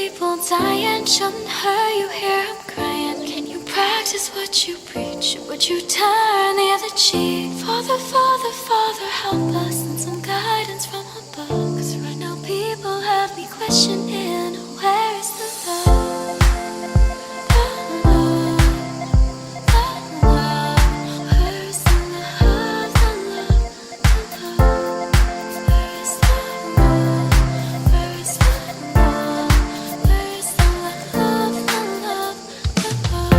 people die and shouldn't hurt you. Hear them crying. Can you practice what you preach? Would you turn the other cheek? Father, Father, Father, help us and some guidance from above. 'Cause right now people have me questioning, where is the love? The love, the love. Where is the love, the love, the love? Where is the love? Where is the love? Where is the love, the love, the love? All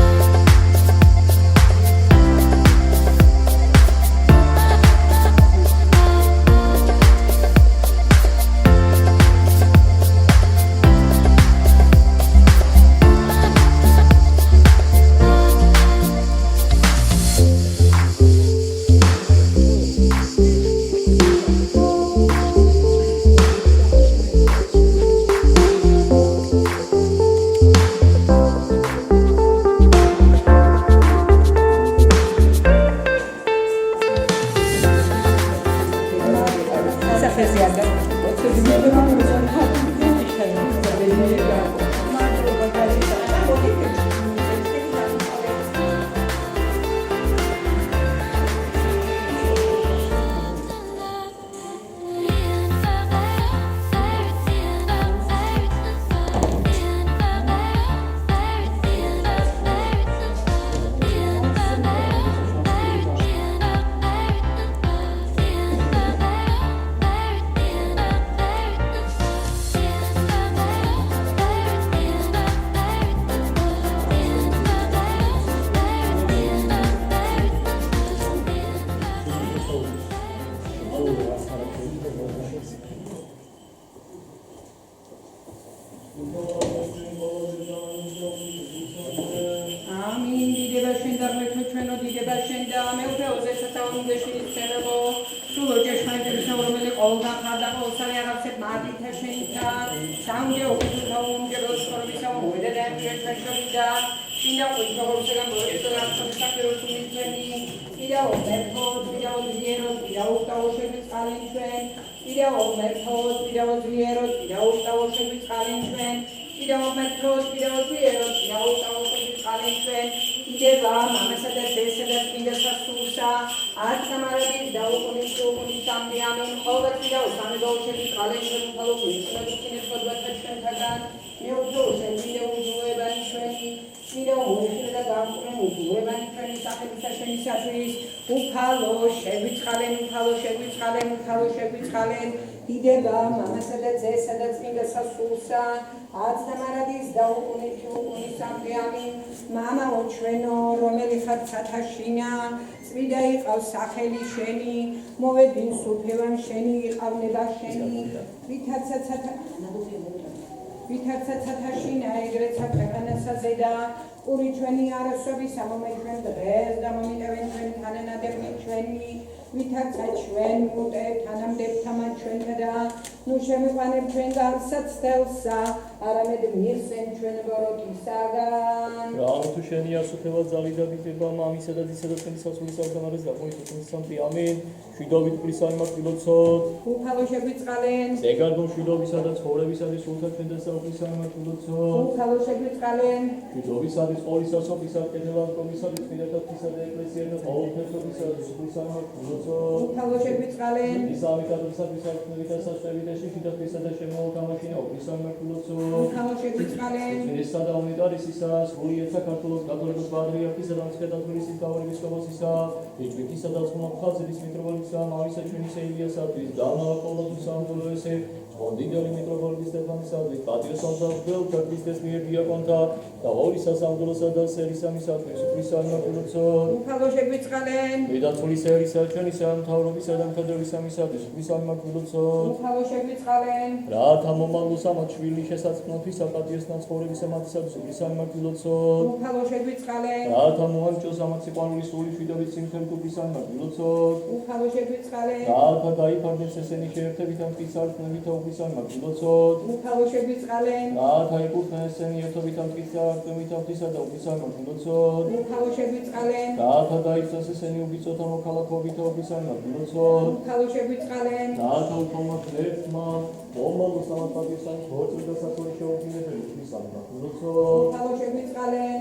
უფალო შეგვიწყალენ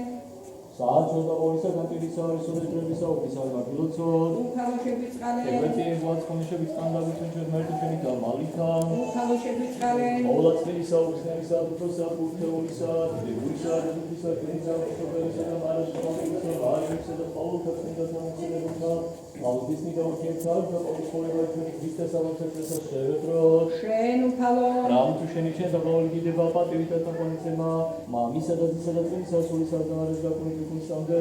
სააჩო და ორისაგან პირისა რესურსებისა ოფისარმა ფილოცოდ უფალო შეგვიწყალენ ეგვეთი ვაცხონი შეგვიწყანდა ჩვენ მერტო ჩვენი და მალითა უფალო შეგვიწყალენ ყოვლადწლისა უხსნელისა უფროსა უფეულისა დებულისა დედოფლისა ჩვენისა ოფისარისა და მარაშალისა ვაჟებისა და პაულთა წმინდა სამოცნებელთა მალდისნი და ურთიერთთა და ყოველგვარი ჩვენი ქრისტეს სამოცნებელთა შევედრო შენ უფალო რამ თუ შენი შენ და ყოველი გიდება პატივით და თაყვანისება მამისა და ძისა და წმინდა სულისა და მარეს გაკუნით მისამდე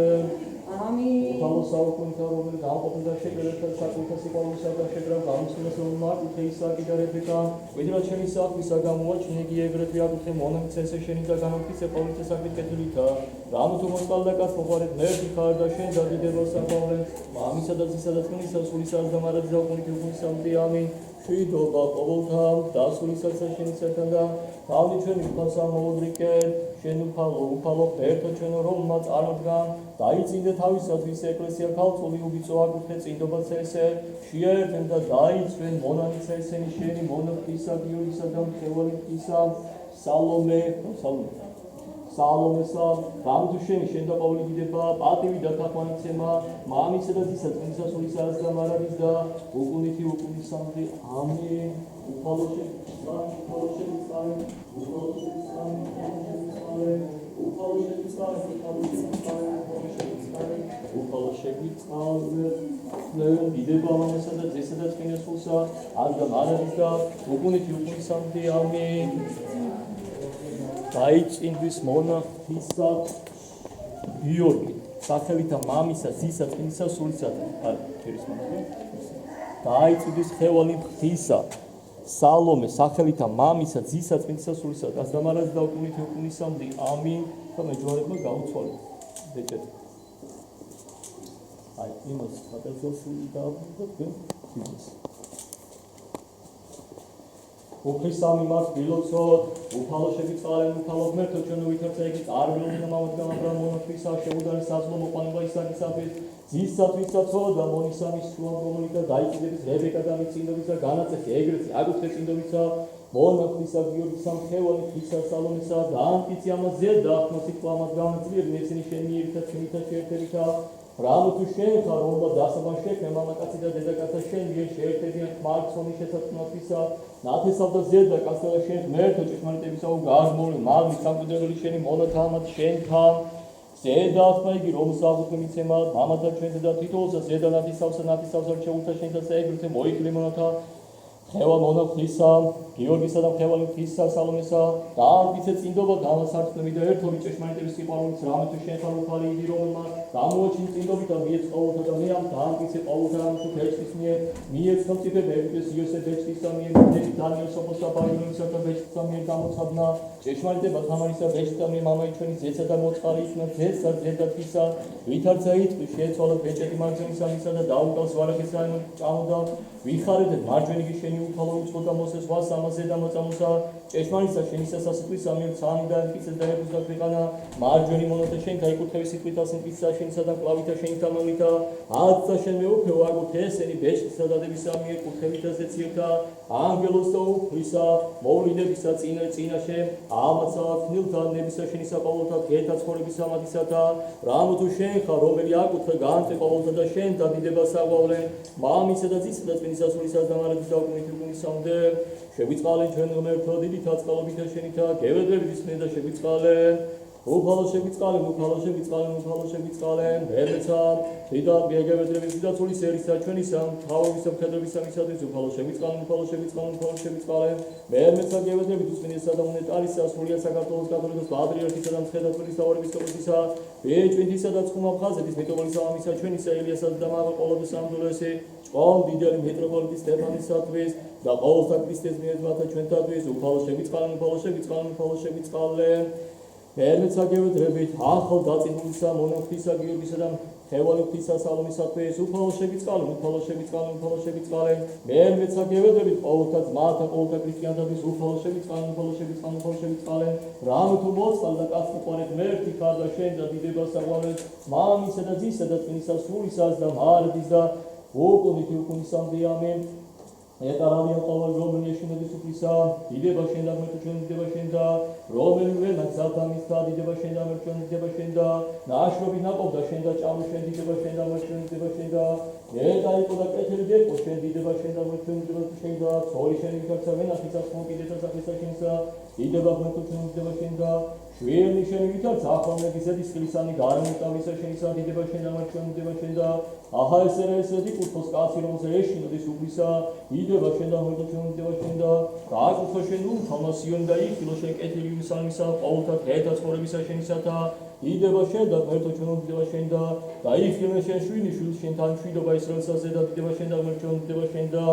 ამინ უფალო საუკუნეთა რომელიც დაყოფდა შეკრებებთან საკუთარ სიყვარულსა და შეკრებ გამოსვლას მარტო ისააკი და რებეკა ვიდრე შენი საქმისა გამოაჩინე ეგრეთვე აკუთე მონაცესე შენი და განოფიცე პოლიცე საქმით კეთილითა რამ თუ მოსყალდა კაც მოყარეთ მერტი ხარ და შენ დაგიდება საფავლე მამისა და ძისა და წმინდა სულისა და მარეს გაკუნით მისამდე ამინ შვიდობა ყოველთა დასულისაცა შენისაგან და თავი ჩვენი უფალსა მოუდრიკეთ შენ უფალო ერთო ჩვენო რომმა წარმოდგან დაიწინდე თავისათვის ეკლესია ქალწული უბიწო აკუთე წინდობაც ესე შეერთენ და დაიწვენ მონანიცა ესენი შენი მონოფისა გიორგისა და მხევარისა სალომესა რამ თუ შენ და ყოველი გიდება პატივი და თაყვანიცემა მამისა და ძისა წმინდა სულისა და მარადის და უკუნითი უკუნისამდე ამინ უფალო შეგვიწყალეთ დიდება მამასა და ძესა და წმინდა სულსა და მარადის და უკუნითი უკუნისამდე ამინ დაიწინდის მონახტისა გიორგი სახელითა მამისა ძისა წმინდა სულისა დაიწინდის ხევალი ღვთისა სალომე სახელითა მამისა ძისა წმინდა სულისა და დამარადის და უკუნითი უკუნისამდე ამინ და მეჯვარებმა გაუცვალეთ ბეჭედი აი იმას პატრიოტული და თქვენ ფიზის უფლისამი მას გილოცოთ უფალო შეგვიწყალენ უფალო ღმერთო ჩვენო ვითარცა იგი წარმოუდგა მამადგან აბრაამ მონათვისა შეუდარეს საზღო მოყვანება ისააკისათვის ძისათვისაცო და მონისამის სულამდგომლი და დაიწინების რებეკა და მიწინდობის და განაწესე ეგრეთზე აკუთე წინდობისა მონათვისა გიორგისა მხევალი ღვთისა სალომისა და ანტიცი ამას ზედა ახმოსიტყვა ამას განაწილებენ ესენი შენი ერთად ჩვენითა შეერთებითა რამ თუ შენ ხარ რომლა დასაბან შექმნა მამაკაცი და დედაკაცი შენ მიერ შეერთებიან ხმარცონი შესაძლოა ნათესავ და ზედა კაცთა შენ მერტო ჭეშმარიტებისა უგազմული მალმის სამკვიდრებელი შენი მონათამად შენთან ზედა ახლა იგი რომ საერთოდ მიცემა მამათა ჩვენ და თითოეულსა ზედა ნათესავსა შეუთა შენთანსა ეგრეთე მოიკლი მონათა ხევა მონათისა გიორგისა და ხევალი ღვთისა სალომესა და ამბიცე წინდობა გამოსარწმუნებელი და ერთობი ჭეშმარიტების სიყვარულით რამე თუ შენ ხარ უფალი იგი რომელმა გამოაჩინე წინდობით და მიეწყალოთა და მე ამ დაამბიცე პავლოთა რამე თუ ბეჭდის მიეწყალ წიფე ბეჭდის იოსე ბეჭდისა მიერ დანიელ სოფოსა ბაგინისა და ბეჭდისა მიერ გამოცხადნა ჭეშმარიტება თამარისა ბეჭდისა მიერ მამაი ჩვენი ზეცა და მოწყალი იქნა ზეცა ზედათისა ვითარცა იტყვი შეეცვალა ბეჭედი მარჯვენისა მისა და დაუკავს ვარაკისა ჭამოდა ვიხარეთ მარჯვენი შენი უფალო უცხო და მოსეს ვას ამაზე და მოწამოსა ჭეშმარიტსა შენისა სასიყვისა მიერ ცანი და ფიცე და ეკუს ქვეყანა მარჯვენი მონოთა შენ გაიკუთები სიყვითა სინფისა შენისა და კლავითა შენი თამალითა აცსა შენ მეუფეო აგოთ ესენი ბეჭდისა და დებისა მიერ კუთხედა ზეცითა ანგელოს და უფლისა მოვლინებისა წინაშე ამაცა ქნილთა ნებისა შენისა პავლოთა გეთაცხოვრებისა მათისათა რამ თუ შენ ხარ რომელი აკუთე განწე ყოველთა და შენ და დიდება საგვავლე მამისა და ძისა და წმინდა სულისა და მარადის და უკუნითი უკუნისამდე შეგვიწყალენ ჩვენ ღმერთო დიდი თაწყალობითა შენითა გევედრებით ისმენ და შეგვიწყალენ უფალო შეგვიწყალენ მერმეცა დიდა გევედრებით და სულის ერისა ჩვენისა თავისა მხედრებისა მისათვის უფალო შეგვიწყალენ მერმეცა გევედრებით ისმენისა და უნეტარისა სულია საქართველოს კათოლიკოს პატრიარქისა და მხედრების საეპისკოპოსისა ბეჭვინთისა და წყუმა ხაზეთის მეტროპოლიტისა ამისა ჩვენისა ელიასა და მაღალყოლობის სამძლესი ჭკომ დიდარი მეტროპოლიტი სტეფანისათვის და ყოველთა ქრისტეს მიერთმათა ჩვენთათვის უფალო შეგვიწყალენ მერმეცა გევედრებით ახალ დაწინულისა მონახტისა გიორგისა და ხევალი ღვთისა სალომისათვის უფალო შეგვიწყალენ მერმეცა გევედრებით ყოველთა ძმათა ყოველთა ქრისტიანთათვის უფალო შეგვიწყალენ რამ თუ მოწყალდა კაც უყურეთ მერტი ხარ და შენ და დიდება საგვავლე მამისა და ძისა და წმინდა სულისას და მარადის და უკუნითი უკუნისამდე ამინ ეტარავიან ყოველ რომელი ეშინოდეს უფლისა, დიდება შენ და ღმერთო ჩვენ დიდება შენ და რომელივე ნაცავთა მისთა დიდება შენ და ღმერთო ჩვენ დიდება შენ და ნაშრომი ნაყოფდა შენ და ჭამო შენ დიდება შენ და ღმერთო ჩვენ დიდება შენ და ეტაიყო და კეთილი დეყო შენ დიდება შენ და ღმერთო ჩვენ დიდება შენ და ცოლი შენი ვიქარცა ვენახიცა ხომ კიდეთა საფისა შენსა დიდება ღმერთო ჩვენ დიდება შენ და შვილი შენი ვითარცა ახალმების ზედის ხილისანი გარემოტავისა შენსა დიდება შენ და ღმერთო ჩვენ დიდება შენ და ახა ესეთი კუთოს კაცი რომელზე ეშინოდეს უფლისა დიდება შენ და ღმერთო ჩვენ დიდება შენ და გააკუთხო შენ ულთამასიონ და იხილო შენ კეთილი მისალმისა ყოველთა დღეთა ცხოვრებისა შენისათა დიდება შენ და ღმერთო ჩვენ დიდება შენ და დაიხილე შენ შვილი შვილ შენთან მშვიდობა ისრაელსაზე და დიდება შენ და ღმერთო ჩვენ დიდება შენ და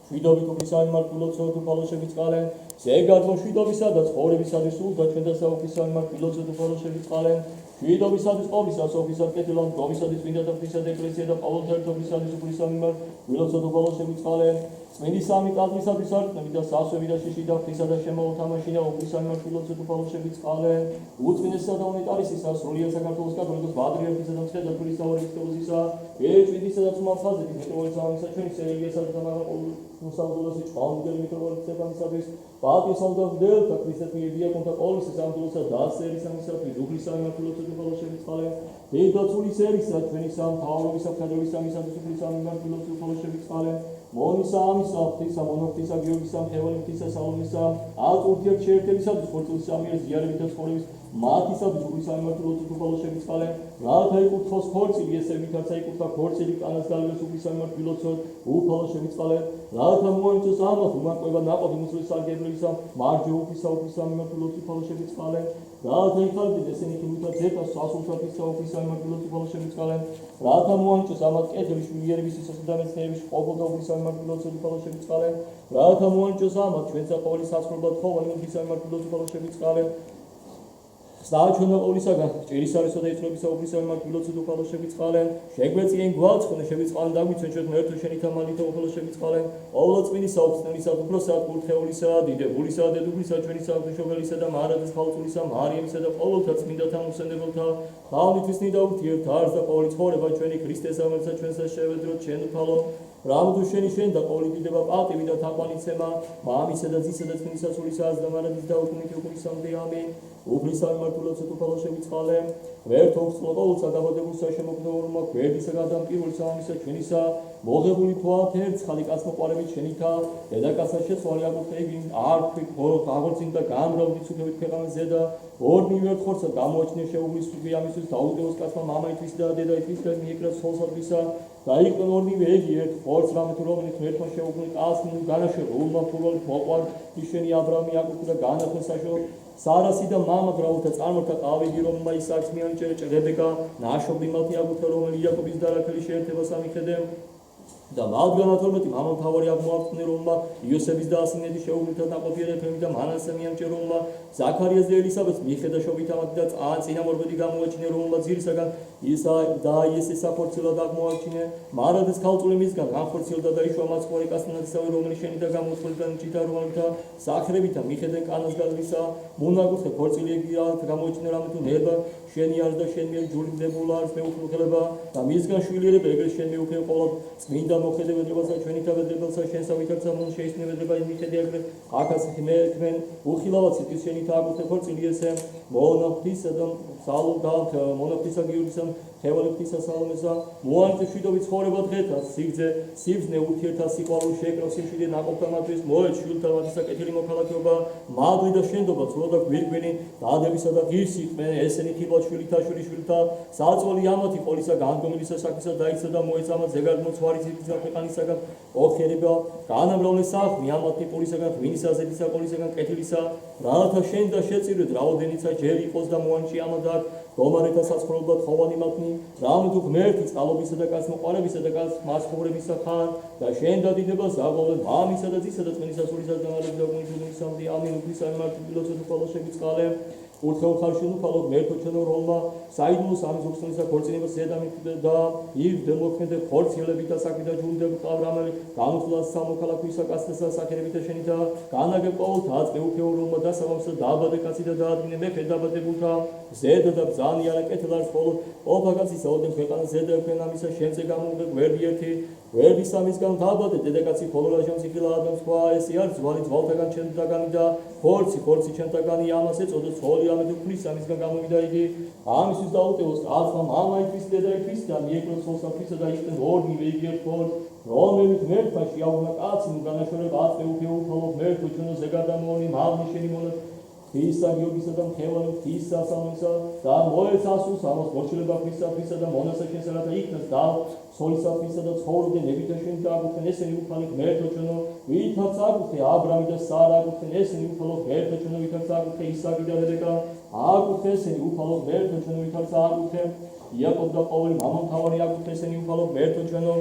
მშვიდობით უფლისა მარტვილოცო თუ ფალოშებით წყალენ ზეგადო მშვიდობისა და ცხოვრებისათვის სულთა ჩვენ და საუფლისა მარტვილოცო თუ ფალოშებით წყალენ მშვიდობისათვის ყოვლისა სოფლისა კეთილად პრომისათვის წმინდა და ღვთისა და ეკლესია და ყოველთა ერთობლისათვის უფლისა მიმართ მილოცო თუ ფალოშებით წყალენ წმინდი სამი კაზმისათვის არწმუნები და სასვები და შიში და ღვთისა და შემოუთავმაში და უფლისა მიმართ მილოცო თუ ფალოშებით წყალენ უწმინდესა და უნიტარისისა სრულიად საქართველოს კათოლიკოს პატრიარქისა და მცხეთა-თბილისის საავადმყოფოსისა ეჭვიდისა და წმაფაზების მეტყველის ამისა ჩვენი სერიესა და მოსალოდოსი ჭყალმდელი მიტოვარცებამისათვის პატივსა და გდელთა ქრისტეს მიერ დიაკონთა ყოვლისა სამძლოსა და სერისამისათვის უფლისა მიმართ მილოცო თუ ფალოშებით წყალენ დედაცული სერისა ჩვენი სამთავრობისა მხედრობის ამისათვის უფლისა მიმართ მილოცო თუ ფალოშებით წყალენ მონისა ამისა ღვთისა მონოღვთისა გიორგისა მხევალი ღვთისა სალომისა ალტურთიერ შეერთებისათვის ხორცლის სამიერ ზიარებით და ცხოვრების მათისათვის უფლისა მიმართ მილოცო თუ ფალოშებით წყალენ რათა იკურთხოს ხორცილი ესე ვითარცა იკურთხა ხორცილი კანას გალვეს უფლისა მიმართ მილოცო უფალოშებით წყალენ რათა მოენწოს ამათ უმარყვება ნაყოფი მუსლის სარგებლისა მარჯვე უფლისა მიმართ მილოცო უფალოშებით წყალენ რათა იხარდეთ ესენი თუმცა ზედა სასულთათის უფლისა მიმართ მილოცო უფალოშებით წყალენ რათა მოანჭოს ამათ კეთილი შვილიერების სიცოცხლე და მეცნიერების ყოველთა უფლისა მიმართ მილოცო უფალოშებით წყალენ რათა მოანჭოს ამათ ჩვენსა ყოველი საცხოვრებლად ხოვანი უფლისა მიმართ მილოცო უფალოშებით წყალენ საჩვენო ყოვლისაგან ჭირისარისა და იწრობისა უფლისა მიმართ მილოცო თუ ფალოშებით წყალენ შეგვეწიენ გვაცხონე შევიწყალენ დაგვიცენ ჩვენ ერთო შენი თამალითო უფლოსებით წყალენ ყოვლადწმინდისა უფსნელისა უფროსა კურთხეულისა დიდებულისა დედუფლისა ჩვენი საღვთისმშობელისა და მარადის ხალწულისა მარიამისა და ყოველთა წმინდათა მოსენდებელთა თავნითვისნი და ურთიერთ არს და ყოველი ცხოვრება ჩვენი ქრისტეს ამერცა ჩვენსა შევედროთ შენ უფალო რამოდუ შენ და ყოველი დიდება პატივი და თაყვანიცემა მამისა და ძისა და წმინდისა სულისა და მარადის და უკუნითი უკუნისამდე ამინ უფლისა მიმართ მილოცო თუ ფალოშებით წყალენ ვერთ ოხსნო ყოველსა დაბადებულსა შემოგდეურმა გვერდისა გადამტკირულსა ამისა ჩვენისა მოღებული თვალთ ერთხალი კაცმოყვარებით შენითა დედაკაცსა შეცვალე აკურთხეები არ თქვი აღორცინდა და გამრავდი ცუქებით ქვეყანაზე და ორნივე ერთ ხორცად გამოაჩინე შეუგლის სუგი ამისთვის დაუდევოს კაცმა მამაითვის და დედაითვის და მიეკრა სოლსადვისა და იყვნენ ორნივე ეგი ერთ ხორცს რამე თუ რომელიც ერთმა შეუგლი კაცმ განაშერო ულმა ფურულით მოყვარ ისენი აბრამი აკურთხა და განაცხეს საშო სარასი და მამა გრავთა წარმორთა ყავიდი რომმა ისააკს მიანჭერა რებეკა ნაშობი მათი აკურთხა რომელი იაკობის დარაქელი შეერთებას ამიხედე და მალგანა 12 მამა მთავარი აღმოაჩნე რომმა იოსების და ასინედის შეუგლითა ნაყოფიერებები და მანასე მიანჭერა რომმა ზაქარიას და ელისაბედს მიხედა შობით ამათი და წინამორბედი გამოაჩინე რომმა ძირისაგან ისა და იესეს საფორცილად აღმოაჩინე მარადის ქალწული მისგან განხორციელდა და იშვა მაცხოვრი კასტანათისავე რომელი შენი და გამოცხადდა ჭითა რომელთა სახრებითა მიხედენ კანას გალვისა მონაკურთხე ქორწილიეგია გამოაჩინე რამე თუ ნერვა შენი არის და შენ მიერ ჯულიდებულა არის მეუხლება და მისგან შვილიერება ეგრეთ შენ მეუხლე ყოველ წმინდა მოხედებელებასა ჩვენი თავებლებელსა შენსა ვითარცა მონ შეისნებება მიხედე ეგრეთ აკაც ხმენ უხილავად ციტის შენი თააკურთხე ქორწილი ესე მონოღვთისა და სალომთა მონოღვთისა გიორგისა ხევალებთისა სალომესა მოანწე შვიდობით ცხოვრება დღეთა სიბრძნე ურთიერთა სიყვარული შეეკრავს სიმშვიდე ნაყოფთამათვის მოეც შვილთამათისა კეთილი მოქალაქეობა მადლი და შენდობა ცულა და გვირგვინი დადებისა და ღირსი იყვნენ ესენი ხილვა შვილითა შვილიშვილთა საწოლი ამათი ყოლისა განდგომილისა საქმისა დაიცა და მოეწამა ზეგარდ მოცვარი ძირფისა ქვეყანისაგან ოხერება განამრავლე საქმე ამათი პოლისაგან ღვინისა ზედისა ყოლისაგან კეთილისა რათა შენ და შეწირვეთ რაოდენიცა ჯერ იყოს და მოანჭი ამათ გომარეთა საცხოვრებლად ხოვანი მათნი რამე თუ ღმერთის წყალობისა და კაცმოყვარებისა და კაცმაცხოვრებისა ხარ და შენ და დიდებას აღოვე მამისა და ძისა და წმინდისა სულისა და მარადის და უკუნისამდე ამინ უფლისა მიმართ მილოცო თუ ფალოშებით წყალენ ურთხეულ ხარშენ უფალო ღმერთო ჩვენო რომმა საიდუმლოს ამის უხსნისა ქორწინებას ზედამი და ირდე მოქმედე ხორციელებით და საქმე და ჯულდები ყავრამელი განუხლას სამოქალაქოისა კაცთა საქერებით შენი და განაგებ ყოველთა აწმე უფეულ რომმა დასაბამსა დააბადე კაცი და დაადგინე მეფე დაბადებულთა ზედა და ბრძანი არა კეთილ არის მხოლოდ ყოფა კაცისა ოდენ ქვეყანა ზედა ქვენ ამისა შენზე გამოუღებ გვერდი ერთი ვერდის სამისგან თავბადე დედაკაცი ხოლოლაშემ სიხილა ადმებს ხვა ესი არის ძვალი ძვალთაგან ჩემთაგანი და ხორცი ჩემთაგანი ამას ეწოდა ცოლი ამეთუ ფრის სამისგან გამოვიდა იგი ამისთვის დაუტევოს კაცმა მამა იტყვის დედა იტყვის და მიეკროს ხოლსა ფრისა და იყენ ორნივე იგივე ხორ რომელით მერტმა შეავნა კაცი ნუ განაშორება აწე უფეუფალო მერტო ჩვენო ზეგადამონი მაღლი შენი მონა Fisa Giogisă dăm Heaven, Fisa Samuisa, da Moesa sus, amos Mochileba Fisa da Monasa Chesarata Ignas, da Solisa Fisa da Tsoro de Nebita Shintagu, Teneseni Upanik Merto Chono, Vitatsagu, Abraham da Saragu, Teneseni Upalo, Merto Chono, Vitatsagu, Isaki da Rebecca, Agu Teseni Upalo, Merto Chono, Vitatsagu, Jacob da Pauli, Mamam Tavari, Agu Teseni Upalo, Merto Chono,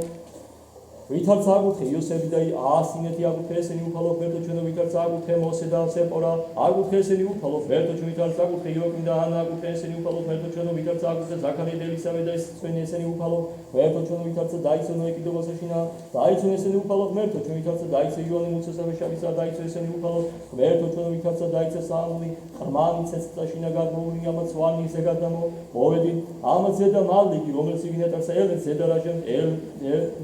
Vitatsagu, Iosef da Asineti Agu Teseni Upalo, Merto Chono, Vitatsagu, Mose da Sepora, Agu Teseni Upalo, Merto Chono, Vitatsagu, Joachim da Anna, Agu Teseni Upalo, Merto Chono, Vitatsagu, Zachary da Elisabeth da Sveneseni Upalo, Merto Chono, Vitatsa Daisono Ekidovasashina, Daisoneseni Upalo, Merto Chono, Vitatsa Daisa Ioani Mutsasa Shavisa Daisoseni Upalo, Merto Chono, Vitatsa Daisa Samuli, Armani Tsestashina Gadmuli, Amatswani Segadamo, Ovedi, Amazeda Maliki, Roman Signeta El, Zeda Rajan, El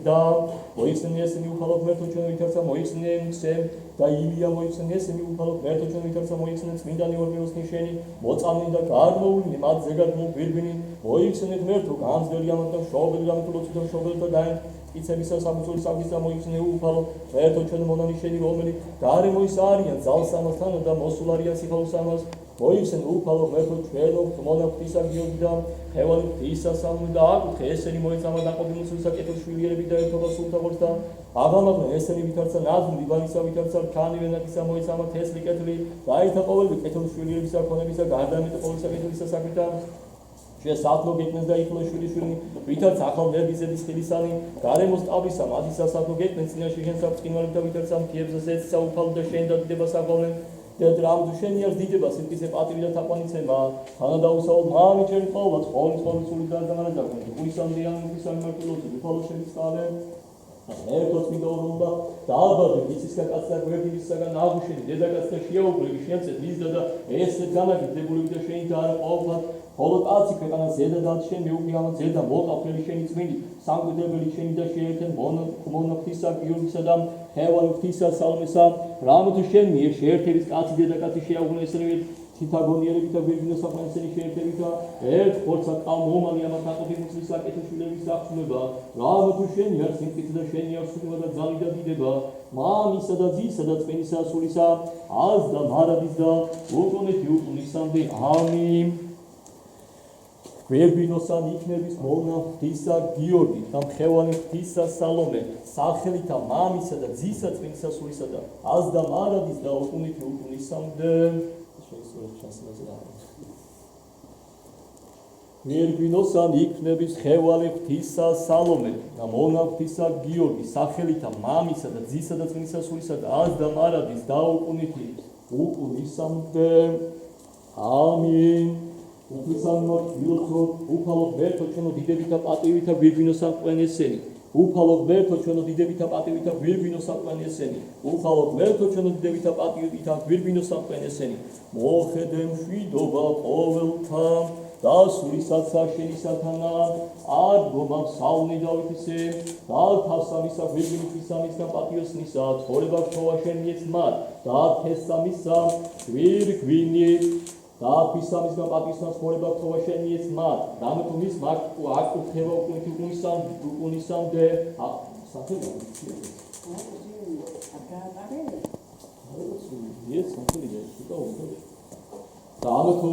da, Moixneseni Upalo, Merto Chono, Vitatsa Moixnen, Sem, da Ilya Moixneseni Upalo, Merto Chono, Vitatsa Moixnen, Mindani Orbeos Nisheni, Motsani da Carlo, Nimad Zegadmo, Birbini, Moixnet Merto, Gans del Yamata, Shovel Yamatulo, Shovel da Dain, იცებისა სამწუხარო საფისა მოიხსნე უფალო ერთო ჩვენ მონანიშენი რომელი გარი მოისარიან ძალსამასთან და მოსულარიან სიხალოსამას მოიხსენ უფალო ერთო ჩვენო მონაფტისა გიოგდა ხევალი ისა სამი და აკუთხე ესენი მოიცამა დაყობილსულსა კეთილშვილიერები და ერთობა სულთაღორსთან აბამაღნა ესენი ვითარცა ნაზმ იბანისა ვითარცა ქანი ვენაკისა მოიცამა თესლი კეთილი დაითა ყოველი კეთილშვილიერებისა ქონებისა გარდამეტ ყოველისა კეთილისა საკრითა Saatlo getnes da iklo shuri vitat akal verbizedis khilisani garemos tavisa madisa saatlo getnes sinashi gen saptqinvali da vitat sam kiebza sets saupal da shen da deba sagolnen და დრავ დუშენიარს დიდებას იმკისე პატივი და თაყვანიცება თანა დაუსაულ მამი ჩემი ყოვლად ყოვლის სული და დამარაგდა უისამდიან ისანი მარტულოთი უფალო შემიწყალე ერთოც მიდაურობა დააბადე ისისგან კაცსა გვერდისაგან აღუშენი დედაკაცთა შეაუბრები შეაცეთ მისდა და ეს განაგდებულები და შენი და არა ყოველად ხოლო კაცი ქვეყანას ზედა და შენ მეუღიამა ზედა მოყაფელი შენი წმინდი სამკვიდრებელი შენი და შეერთენ მონოფთისა გიორგისა და ხევალი ღვთისა სალმისა რამოთი შენ მიერ შეერთების კაცი დედაკაცი შეაუღუნე ესენივე თითაგონიერებით და გვირგვინო საფრანგეთში შეერთებით და ერთ ხორცად ყავმომალი ამათ აყოფილების საკეთილშვილების აღწმება რამოთი შენ მიერ სიმწით და შენი აღსრულება და ძალი და დიდება მამისა და ძისა და წმინისა სულისა ას და მარადის და უკუნეთი უკუნისამდე ამინ Verbinosan იქნების მონა ღვთისა გიორგი და მხევალი ღვთისა სალომე სახელითა მამისა და ძისა წმინისა სულისა და ას და მარადის და უკუნეთი უკუნისამდე Verbinosan იქნების მხევალი ღვთისა სალომე და მონა ღვთისა გიორგი სახელითა მამისა და ძისა და წმინისა სულისა და ას და მარადის და უკუნეთი უკუნისამდე ამინ Ufrisanmo ილოცო უფალო ღმერთო ჩვენო დიდებითა პატივითა გვირგვინო საყვენესენი უფალო ღმერთო ჩვენო დიდებითა პატივითა გვირგვინო საყვენესენი უფალო ღმერთო ჩვენო დიდებითა პატივითა გვირგვინო საყვენესენი მოხედე მშვიდობა ყოველთა და სულისაცა შენი სათანა არ გომავსავნი დავითისე და თავსამისა გვირგვინისამისგან პატიოსნისა ცხოვრება გთხოვა შენ მიეცმად და თესამისა გვირგვინი და ფისამისგან პატიოსნას ცხოვრება გთხოვა შენ მიეცმად რამეთუ მის მარტო აკუთხება უკუნისამდე სახელია და ამეთუ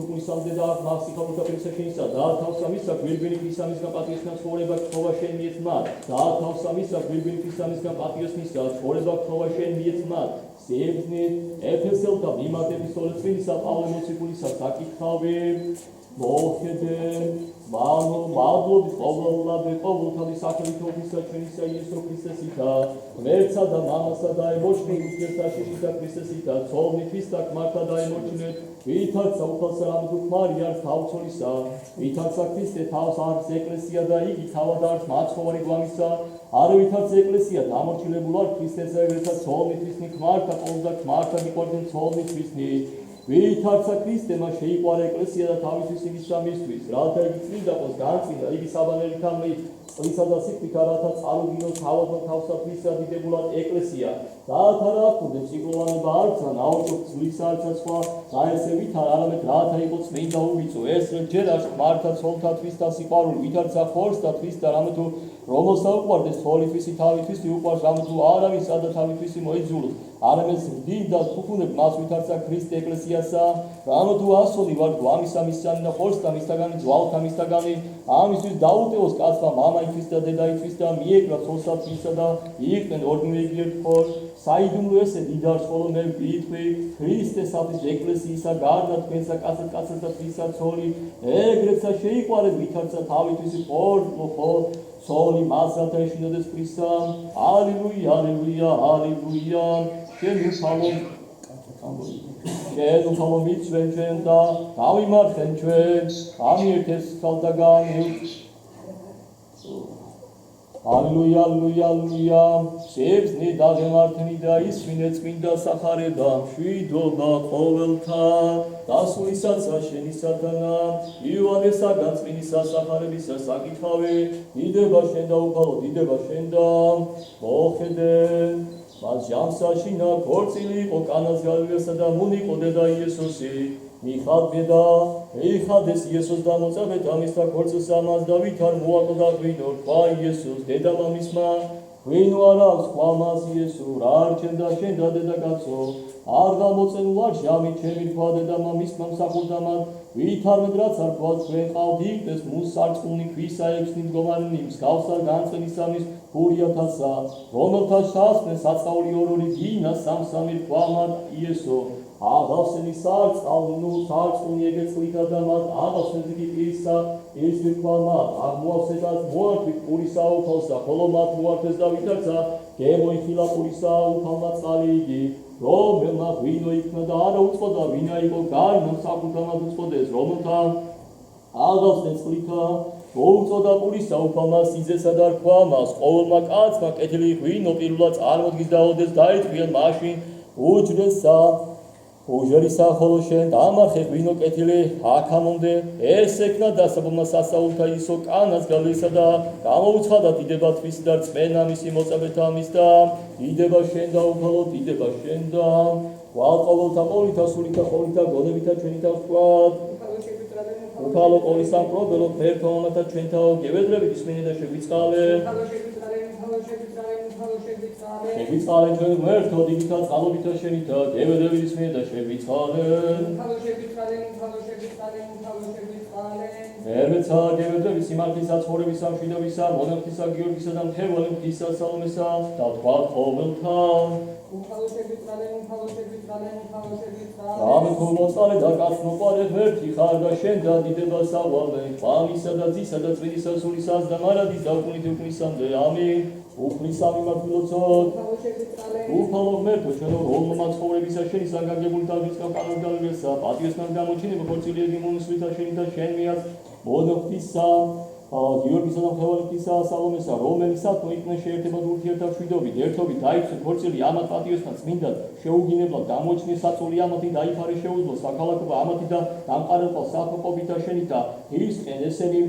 უკუნისამდე და მასიხალოთა პირსაშენისა და თავსამისა გვირგვინი ფისამისგან პატიოსნას ცხოვრება გთხოვა შენ მიეცმად და თავსამისა გვირგვინი ფისამისგან პატიოსნისა ცხოვრება გთხოვა შენ მიეცმად Sevni, Efeselta, Mimatevis Olesvinisa, Pavle Mocipulisa, Sakikhavi, Mokhede, Mano, Madlod, Pavlade, Pavlotali, Sakavitopisa, Chenisa, Yesu Christesita, Versa da Namasa da Emochni, Uskirtashita Christesita, Solni Fistak, Marta da Emochnet, Vitatsa, Upasaram, Mariar, Tausolisa, Vitatsa Christe, Tausar, Seklesia da Igi, Tavadar, Matskovari Guamisa, Are vitatsa ეკლესია დამორჩილებულა ქრისტეს ეგრეთა ცოლნით ვისნი ქმართა ყოველდა ქმართა მიყვარდნენ ცოლნით ვისნი ვითარცა ქრისტემა შეიყვარა ეკლესია და თავისთვის იმის სამისთვის, რათა იგი წმინდა ყოს განწმინდა, იგი საბანელი თამი წყლისა და სიკვდით, რათა წარუგინოს თავადმა თავსათვისა დიდებულად ეკლესია, რათა რა ჰქონდეს სიკვდილანება არცა, ნაოჭო ძვლისა არცა სხვა, და ესე ვითარ არამედ რათა იყო წმინდა უბიწო, ეს ჯერ არ მართა ცოლთა თვისთან სიყვარული, ვითარცა ხორცს და თვისთან, რამე თუ რომელსა უყვარდეს თვალითვისი თავითვისი უყვარს, რამე თუ არავის სადა თავითვისი მოიძულოს, არამედ ზრდით და თუქუნებ მას ვითარცა ქრისტე ეკლესიასა, რამე თუ ასული ვარ გვამისა მისცანი და ხორცთა მისთაგანი, ძვალთა მისთაგანი, ამისთვის დაუტევოს კაცმა მამაისთვის და დედაისთვის და მიეკრა ცოლსათვისა და იყვნენ ორნივე ერთქორ, საიდუმლო ესე დიდარს ხოლო მე ვიტყვი, ქრისტესათვის ეკლესიისა გარდა თქვენსა კაცთა თვისა ცოლი, ეგრეცა შეიყვარეთ ვითარცა თავითვისი ხო ცოლი მასათა ეშინოდეს ქრისტა, ალილუია, ალილუია, ალილუია, შენ უფალო მიცვენ ჩვენ და დავიმარხენ ჩვენ, ამიერთეს ქალთაგანი. ალილუია, ალილუია, ალილუია, სებსნი დაღემართნი და ისვინე წმინდა სახარე და მშვიდობა ყოველთა, დასულისაცა შენი სათანა, იოანესაგან წმინისა სახარებისა საკითხავი, დიდება შენ და უფალო, დიდება შენ და მოხედე. მას ჟამსაშინა ქორწილი იყო კანას გალილეასა და მუნიყო დედა იესოსი, მიხადბედა, ეიხადეს იესოს და მოწაბეთ ამისა ქორწილს ამას და ვითარ მოაკლდა ღვინო რქვა იესოს დედამამისმა, ღვინო არ აქვს ხვა მას იესო, რა არჩენდა შენ და დედაკაცო, არ გამოწენულ არ ჟამი ჩემი რქვა დედამამისმა მსახურდამად, ვითარმედ რაც არ თქვა ჩვენ ყავთ იქნეს მუსარწყულნი ქვისა ექვსნი მდგომარნი მსგავსა განწყენისამის ფურიათასა, რომელთა შასწნეს საწაული ორ-ორი გინა სამ-სამი რქვამად იესო, აღავსენი სარწყულნი ეგეწლითა და მათ აღავსეთ იგი პირისა პირის რქვამად, აღმოავსეთაც მოართვით პურისა უფალსა, ხოლო მათ მოართვეს და ვითარცა გემოიხილა პურისა უფალმა წყალი იგი, რომელმა ღვინო იქნა და არა უწყოდა, ვინა იყო გარნა მსახურდამად უწყოდეს, რომელთა აღავსდნენ წყლითა, მოუწოდა პურისა უფალმა სიძესა და რქვამას, ყოველმა კაცმა კეთილი ღვინო პირველად წარმოდგის და ოდეს დაეთქვიან მაშინ უჯრესა, უჯრისა, ხოლო შენ დამარხე ღვინო კეთილი აქამდე, ეს ექნა დასაბლმა სასაულთა ისო კანას გალილეასა და გამოუცხადა დიდება თვისი და რწმენა მისი მოწაბეთა მის და დიდება შენ და უფალო, დიდება შენ და ყოველთა ყოვლითა სულითა ყოვლითა გონებითა ჩვენი თავს ვთქვათ. უფალო ყოვლისა მკრობელო ფერთოვანათა ჩვენთაო გევედრებით ისმენე და შეგვიწყალე. შეგვიწყალე ჩვენ ღმერთო დიდითა წყალობითა შენითა გევედრებით ისმენე და შეგვიწყალე. ერმეცა გევედრებით სიმართლისა ცხოვრებისა მშვიდობისა მონახტისა გიორგისა და მთელი მთისა სალომესა და ვთქვათ ყოველთა. რამე თუ მოწყალე და კაცნობყარე ღმერთი ხარ და შენ და დიდება სავალე, ყამისა და ძისა და წმინდისა სულისას და მარადის და უკუნით უკუნისამდე, ამინ. უფლისა მიმართულოცოთ, უფალო ღმერთო ჩვენო რომელმა ცხოვრებისა შენისა გაგებული თავისკენ კანას გალილეასა, პატიოსთან გამოჩინება ხორცილი მონუსვითა შენი და შენ მიაც მონოხტისა, გიორგისა და მხევარისა სალომესა, რომელისაც მოიქნა შეერთებად ურთიერთმშვიდობით, ერთობით დაიცვა ხორცილი ამათ პატიოსთან წმინდად შეუგინებლად გამოჩნია საწოლი ამათი დაიფარე შეუძლო საქალაქობა ამათი და დამყარებლა საფრთხობითა შენითა ისყენ ესენი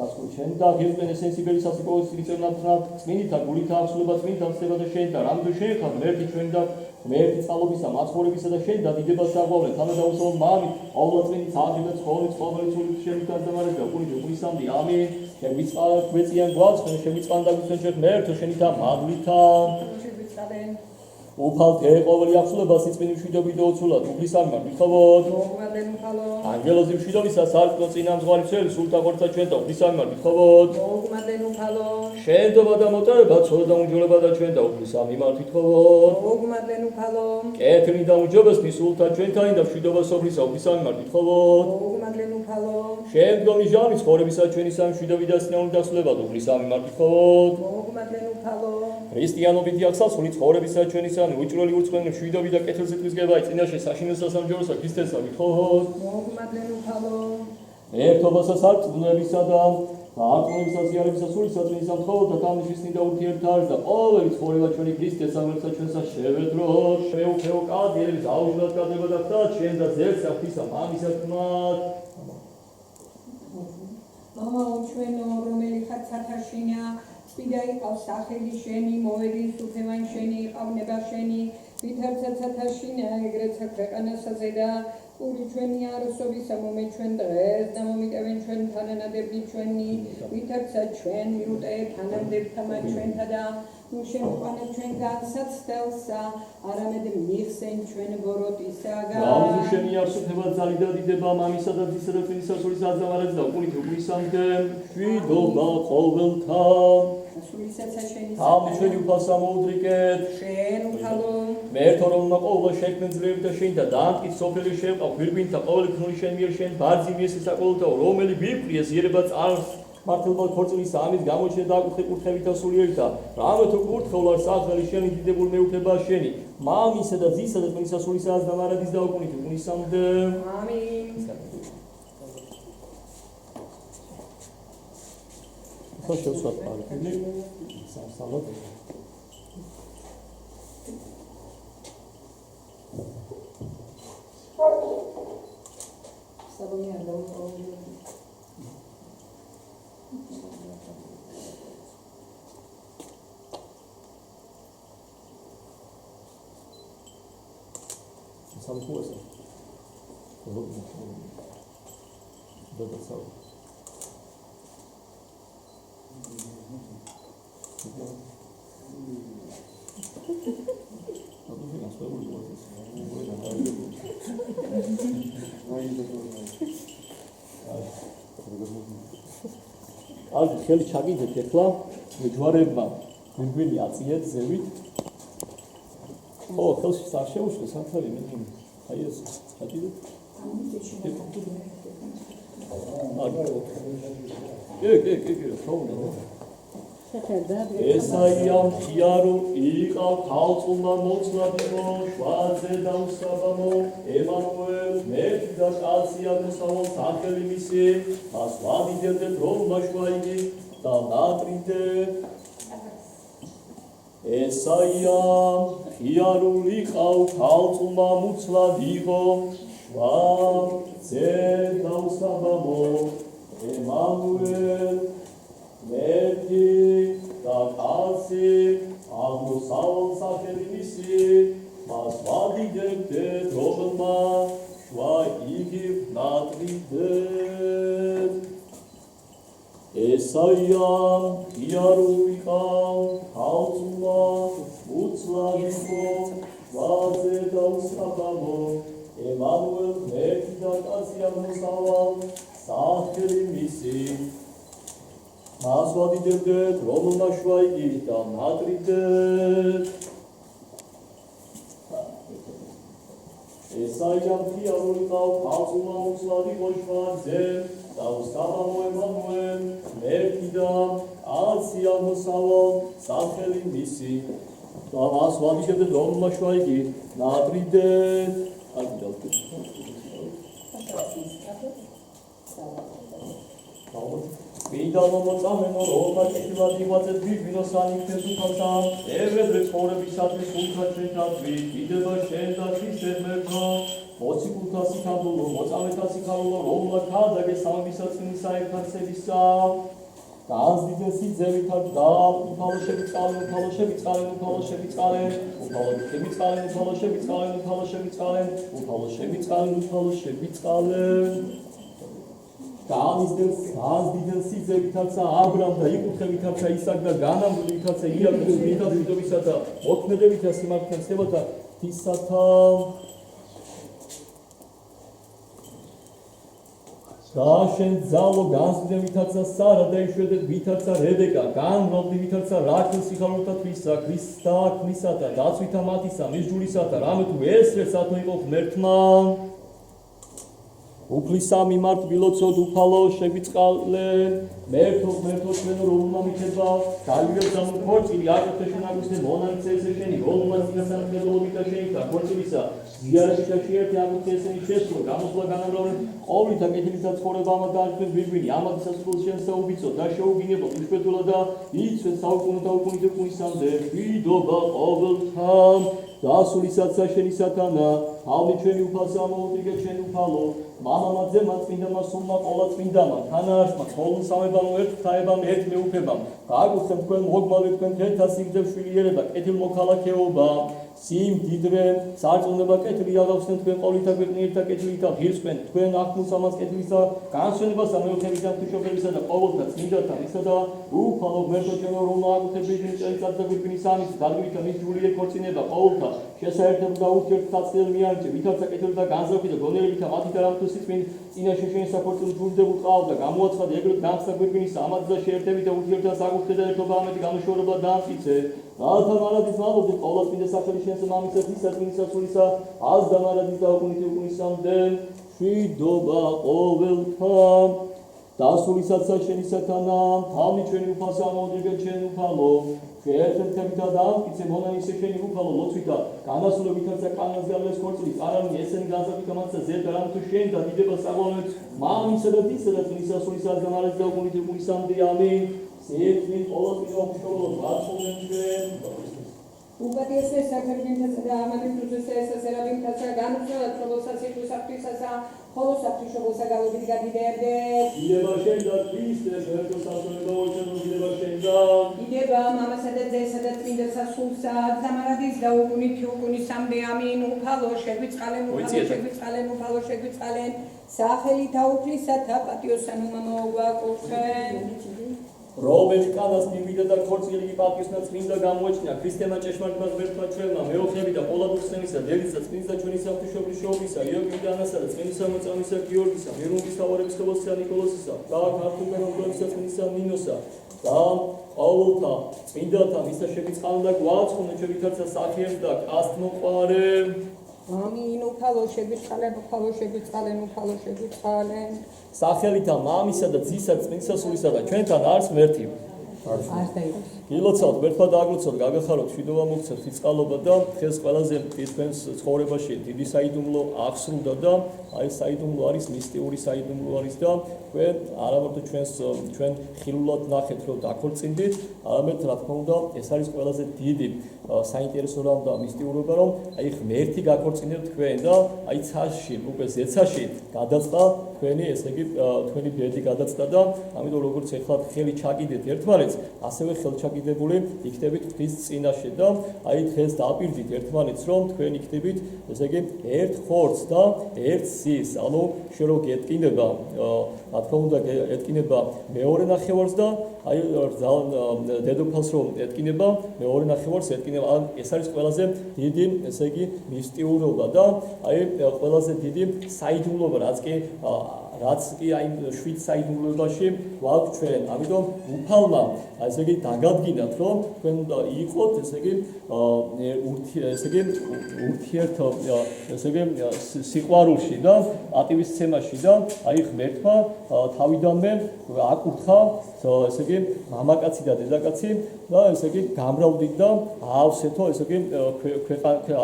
შენ და ღირსენ ესენ სიბერის სასიკოვის სრიცენათა წმინდითა გულითა აღსულება წმინდა ხდება და შენ და რამდო შეეხარ ღმერთი ჩვენ და ღმერთი წყალობისა მაცხოვრებისა და შენ და დიდებას საღვავლე თანადაუსავალ მამით ყოვლადწმინდის აღება ცხოვრების ყოველი სულით შენი გაზამარება და უკუნით უკუნისამდე ამინ. შეგვიწყალე გვეწიან გვაცხენ შეგვიწყალ და გვიცენ ჩვენ ღმერთო შენითა მადლითა უფალთე ყოველი აღსულება სიწმინდის მშვიდობით და უცვლად უფლის ამარ გითხოვოთ. ანგელოზი მშვიდობისა სარწმუნო წინა მძღვარი ცელი სულთა ხორცსა ჩვენ და უფლის ამარ გითხოვოთ. შენდობა და მოტარება ცოდვა და უმჯობლება და ჩვენ და უფლის ამარ გითხოვოთ. კეთილი და უმჯობესნი სულთა ჩვენთანი და მშვიდობა სოფლისა უფლის ამარ გითხოვოთ. შემდგომი ჟამი ცხოვრებისა ჩვენისა მშვიდობი და სინამდვილე დასრულება და უფლის ამარ გითხოვოთ. ქრისტიანობითი აღსასრული ცხოვრებისა ჩვენისა უჭრელი ურწმენი მშვიდობი და კეთილსიტყვის გება წინაშე საშინელ სასამჯეროსა ქრისტესა გითხოვოთ. ერთობასა სარწმუნოებისა და არწმუნოებისა ზიარებისა სული საწმინისა მხოლოდ და თამიშისნი და ურთიერთთარის და ყოველი ცხოვრება ჩვენი ქრისტეს სამართლისა ჩვენსა შევედრო შეუფეო კადიელების აუჟლად გადება და ხდა ჩვენ და ზევსა ღვთისა მამისა თქმად მამა ჩვენო რომელი ხარ სათავშინა წვიდა იყავს სახელი შენი მოედის უფევან შენი იყავნება შენი ვითარცა სათავშინა ეგრეცა ქვეყანასაზე და ური ჩვენი აროსობისა მომეჩვენ დღეს და მომიტევენ ჩვენ თანანადები ჩვენი ვითარცა ჩვენ მიუტევ თანამდებთა მათ ჩვენთა და ნუ შემოყვანებ ჩვენ განსაცდელსა არამედ მიხსენ ჩვენ ბოროტისაგან აუზუ შენი არსუფება ძალი და დიდება მამისა და ძისა და წმინდისა სულის აზამარებს და უკულით უგლისამდე მშვიდობა ყოველთან სულისაცა შენი ამ ჩვენი უფალსა მოუდრიკეთ შენ უფალო მერთო რომმა ყოველ შექმნილ ძლიერებით და შენთა დაამტკიც სოფელი შევყავ გვირგვინთა ყოველი ქნული შენ მიერ შენ ბარძი მიესე საკოლოთაო რომელი ბიბლიას იერება წარს მართლობა ქორწილის ამის გამოჩენა და აკურთხებით და სულიერთა რამე თუ კურთხევლარ სახელი შენი დიდებულ მეუფლება შენი მამისა და ძისა და წმინდისა სულის აზამარების და უკულით უგლისამდე ამინ შევსვათ პარკი სამსალოდ საბუნი არ დაუყოვდი სამხუასა დადასავ არ ხელი ჩაგიდეთ ეხლა მეჯვარებმა გვირგვინი აწიეთ ზევით ო ხელში არ შეუშლის ახალი მე აი ეს ჩაგიდეთ კი თხოვნა ესაიამ ხიარო იყავ ქალწულმა მოცლადო შვაზე დაუსაბამო ემანუელ მერტი და კაცია მოსავალ სახელი მისი ასვადიდეთ რომ მაშვაიგი და ნატრიდეთ ესაიამ ხიარო იყავ ქალწულმა მოცლადო შვაზე დაუსაბამო ემანუელ მერტი და კაცი აღმოსავლ სახელი მისი მას ვადიდებდეთ რომელმა შვა იგი ნატრიდეთ ესაიამ ხიარო იყავ ქალწულმა მოცლადო შვაზე დაუსაბამო ემანუელ მერტი და კაცი აღმოსავლ სახელი მისი მას ვადიდებდეთ რომელმა შვა იგი და ნატრიდეთ ესაიამ ხიარო იყავ ქალწულმა მოცლადო შვაზე დაუსაბამო ემანუელ მერტი და კაცი აღმოსავლ სახელი მისი და მას ვადიდებდეთ რომელმა შვა იგი ნატრიდეთ მინდა მომწამენო რომა კეთილად იღვაწეთ გვირგვინოს ანიქმნებს უფალსა ევედრე ცხოვრებისათვის ულთა ჩვენთათვის დიდება შენ და ქრისტეს მერქო მოციქულთა სიკანდულო მოწამეთა სიკალულო რომლა ქადაგე სამისაწმინისა ერთარსებისა განსდიდენ სიძევითარ და უფალოშები წყალენ უფალოშები წყალენ უფალოშები წყალენ უფალოშები წყალენ უფალოშები წყალენ უფალოშები წყალენ უფალოშები წყალენ უფალოშები წყალენ განსდიდენ სიძევითარცა აბრამ და იკუთხევითარცა ისაკ და განამბულივითარცა იაკობს მითაძვიდობისა და მოქმედებითა სიმართლეს ხებათა თისათა გაშენ ძალო განსდიდენ ვითარცა სარა და იშვედეთ ვითარცა რებეკა განმრობდი ვითარცა რაქილ სიხარულთა თვისა ქრისტა ქმნისათა დაცვითა მათისა მის ჯულისათა რამე თუ ესრე სათო იყო ღმერთმა უფლისა მიმართ ვილოცოთ უფალო შეგვიწყალენ მერთო ჩვენო რომელმა მითება გალიერ სამქორწილი აკეთე შენ აგუსტე მონარცესე შენი რომლაც გასანხმებლობითა შენთა ქორწილისა ზიარებითაში ერთი ამოწე ესენი შესვლა, გამოსვლა განაგროვენ ყოვლით აკეთებითა ცხოვრება ამათ დაარჩენ ბირბინი, ამათი სასურველ შენსა უბიცო და შეუგინებო უშფეთულა და იცვენ საუკუნეთა უკუნით უკუნისამდე, მშვიდობა ყოველთან, დასულისაცა შენი სათანა, ავნი ჩვენი უფალსა მოუწიგე ჩვენ უფალო, მამამაძე მაწმინდამა სულმა ყოლა წმინდამა, თანაარსმა, ხოლმე სამებამო ერთ ღვთაებამ ერთ მეუფებამ, გააგუხსენ თქვენ მოგმალე თქვენ თელთა სიგრძე მშვილიერება, კეთილ მოქალაქეობა, სიმდიდრე, სარწმუნება კეთილი აღავსენ თქვენ ყოვლითა ქვეყნიერთა კეთილითა ღირსვენ, თქვენ აღქმულს ამას კეთილისა, განსვენებასა მეოხებისა ღვთისმშობლებისა და ყოველთა წმინდათა მისა და უფალო ღმერთო ჩვენო რომლა აკუთებიდნენ წელიწად და გვირგვინის ამის დაგვრითა მის ჯულიე ქორწინება ყოველთა შესაერთებულ და ურთიერთდაცილ მიარჩე, ვითარცა კეთილი და განზრახი და გონებითა მათი და რამთუ სიწმინ წინაშე შენ საქორწილო ჯულიდებულ ყავ და გამოაცხადა ეგრეთ განხსნა გვირგვინის ამათი და შეერთებით და ურთიერთდაც აგუხდე და ერთობა ამეთი გამოშორება დაამტკიცე. Alta maradis malobdet ყოვლად წმინდა სახელი შენსა მამისა თისა წმინისა სულისა აზდა მარადის და უკუნითი უკუნისამდე მშვიდობა ყოველთან დასულისაცა შენი სათანა თავი ჩვენი უფალსა მოუწიგე ჩვენ უფალო შეერთებითა და ამტკიცე მონანისე შენი უფალო ლოცვითა განასრულებითაცა კანას გავლეს ქორწილის არავინ ესენი განსაკუთრებით მათსა ზერდა რამთუ შენ და დიდება საღოლეთ მამისა და თისა და წმინისა სულისა აზდა მარადის და უკუნითი უკუნისამდე ამინ Сеятель полотен обшел, ватсумен ჩვენ. Უბადიესეს საქერბინთასა და ამადის უზესესა სერაბინთასა განუცნელად შობოსა სიღვისაფრისასა ხოლო საფრიშობოსა გალობით გადიდერდე. იდება შენ და ქრისტეს ერთო სასწორება ოჩენო იდება შენ და იდება მამასა და ძესა და წმინდასა სულსა დამარადის და უკუნითი უკუნისამდე ამინ უფალო შეგვიწყალენ უფალო შეგვიწყალენ სახელითა უფლისათა პატიოსანუმა მოუვაკურხენ. რომელი კანას მივიდა და ქორწილი პატიოსნა წმინდა გამოეჩინა ქრისტიანმა ჭეშმარიტმა ღმერთმა ჩვენმა მეოხები და პოლადურსენისა დედისა წმინდა ჩვენი საღვთისმშობლის შოუბისა იოგიდანასა და წმინდისა მოწამისა გიორგისა მირუნგის თავარების ხელოსისა ნიკოლოსისა და ქართულ მენონგლებისა წმინდისა ნინოსა და ყოველთა წმინდათა მისთა შეგვიწყალენ და გვაცხობენ ჩვენითაცა სახიებს და კასტმოყვარე ამინ უფალო შეგვიწყალენ სახელითა მამისა და ძისა წმინდისა სულისა და ჩვენთან არს ღმერთი გილოცავთ ღმერთმა დააგვოცოთ გაგახაროთ მშვიდობა მოგცეთ ღვთისწყალობა და დღეს ყველაზე თქვენს ცხოვრებაში დიდი საიდუმლო აღსრულდა და აი საიდუმლო არის მისტიური საიდუმლო არის და თქვენ არამარტო ჩვენ ხილულად ნახეთ რომ დაქორწინდით არამედ რა თქმა უნდა ეს არის ყველაზე დიდი საინტერესო რამ და მისტიურობა რომ აი ღმერთი გაქორწინებთ თქვენ და აი ცაში უკვე ზეცაში გადაწყდა თქვენი ესე იგი თქვენი ბედი გადაწყდა და ამიტომ როგორც ეხლა ხელი ჩაკიდეთ ერთმანეთს ასევე ხელჩაკიდებული იქნებით ღვთის წინაშე და აი დღეს დააპირდით ერთმანეთს რომ თქვენ იქნებით ესე იგი ერთ ხორცს და ერთ სის ანუ შენ რო გეტკინება რა თქმა უნდა ეტკინება მეორე ნახევარს და აი დედოფალს რომ ეტკინება მეორე ნახევარს ეტკინება ეს არის ყველაზე დიდი ესე იგი მისტიურობა და აი ყველაზე დიდი საიდუმლოება რაც კი აი 7 საიდუმლოებაში გვაქვს ჩვენ ამიტომ უფალმა ესე იგი დაგადგინათ რომ თქვენ უნდა იყოთ ესე იგი ურთიერთ ესე იგი სიყვარულში და პატივისცემაში და აი ღმერთმა თავიდანვე აკურთხა ესე იგი მამაკაცი და დედაკაცი და ესე იგი გამრავლდით და აავსეთო ესე იგი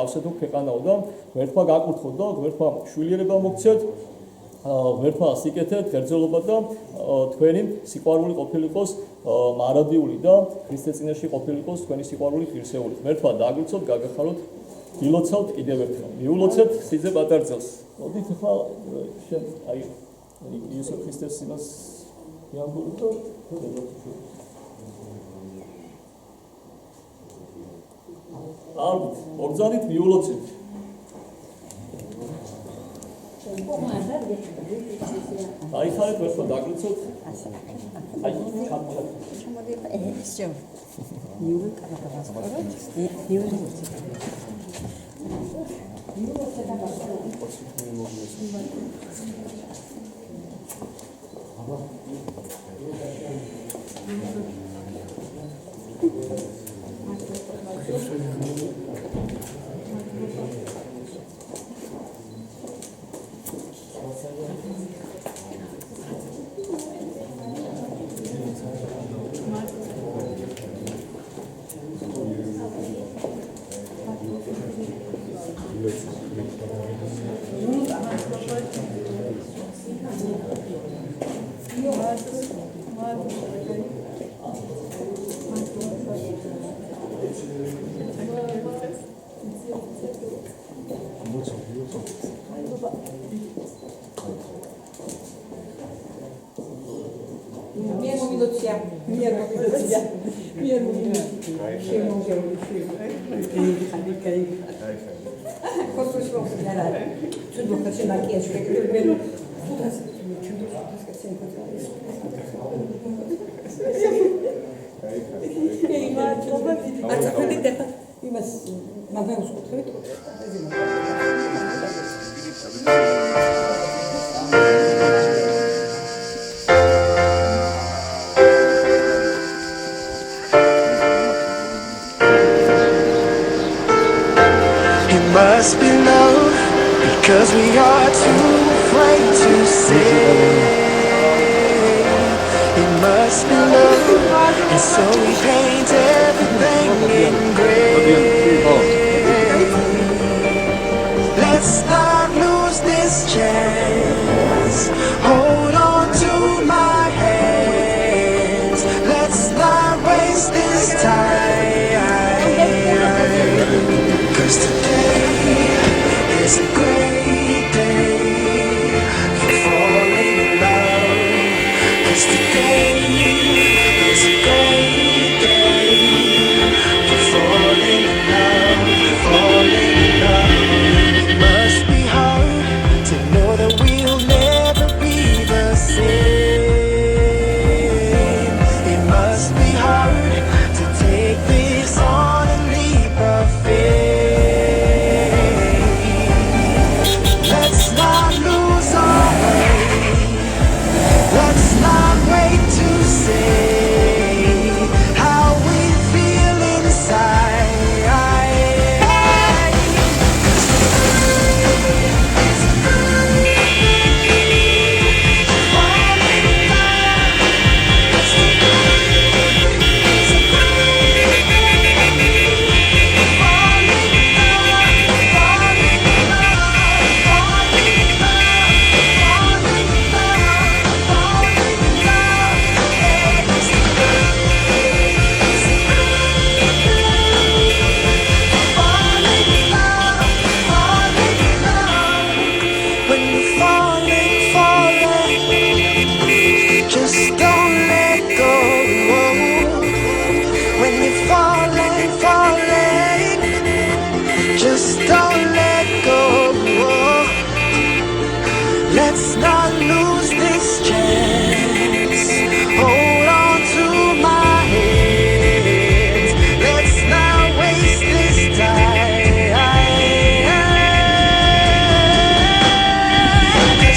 აავსეთო ქვეყანაო და ღმერთმა გაკურთხოთ და ღმერთმა შვილიერება მოგცეთ ღმერთმა სიკეთეთ გერძელობა და თქვენი სიყვარული ყოფილიყოს მარადიული და ქრისტეს წინაშე ყოფილიყოს თქვენი სიყვარული ღირსეული ღმერთმა დააგვიცოთ გაგახაროთ გილოცავთ კიდევ ერთხელ მიულოცეთ სიძე პატარძელს მოდით ახლა აი იესო ქრისტეს იმას იამბულოთ და ორძალით მიულოცეთ აი ხარეთ ვერა დაგლოცოთ აი ჩამოდი всё ნიუ კაბაკას ყორო ნიუ მიერ მომილოცია. Խոսուշ ողջարա. Чуть бохаче макияж կերել։ Խոթաս იმას მაგრამ ვსკუთრებით It must be love because we are too afraid to say. It must be love, and so we paint everything in gray. Let's not lose this chance. Hold on to my hands. Let's not waste this time. 'Cause today is a great day for falling in love. 'Cause today is a great day for falling in love, falling in love. It must be hard to know that we'll never be the same. It must be hard to take this on and leap of faith. Let's not lose our way. Let's not wait to say how we feel inside. When you're falling, falling, just don't let go. When you're falling, falling, just don't let go. Let's not lose this chance. Hold on to my hands. Let's not waste this time. 'Cause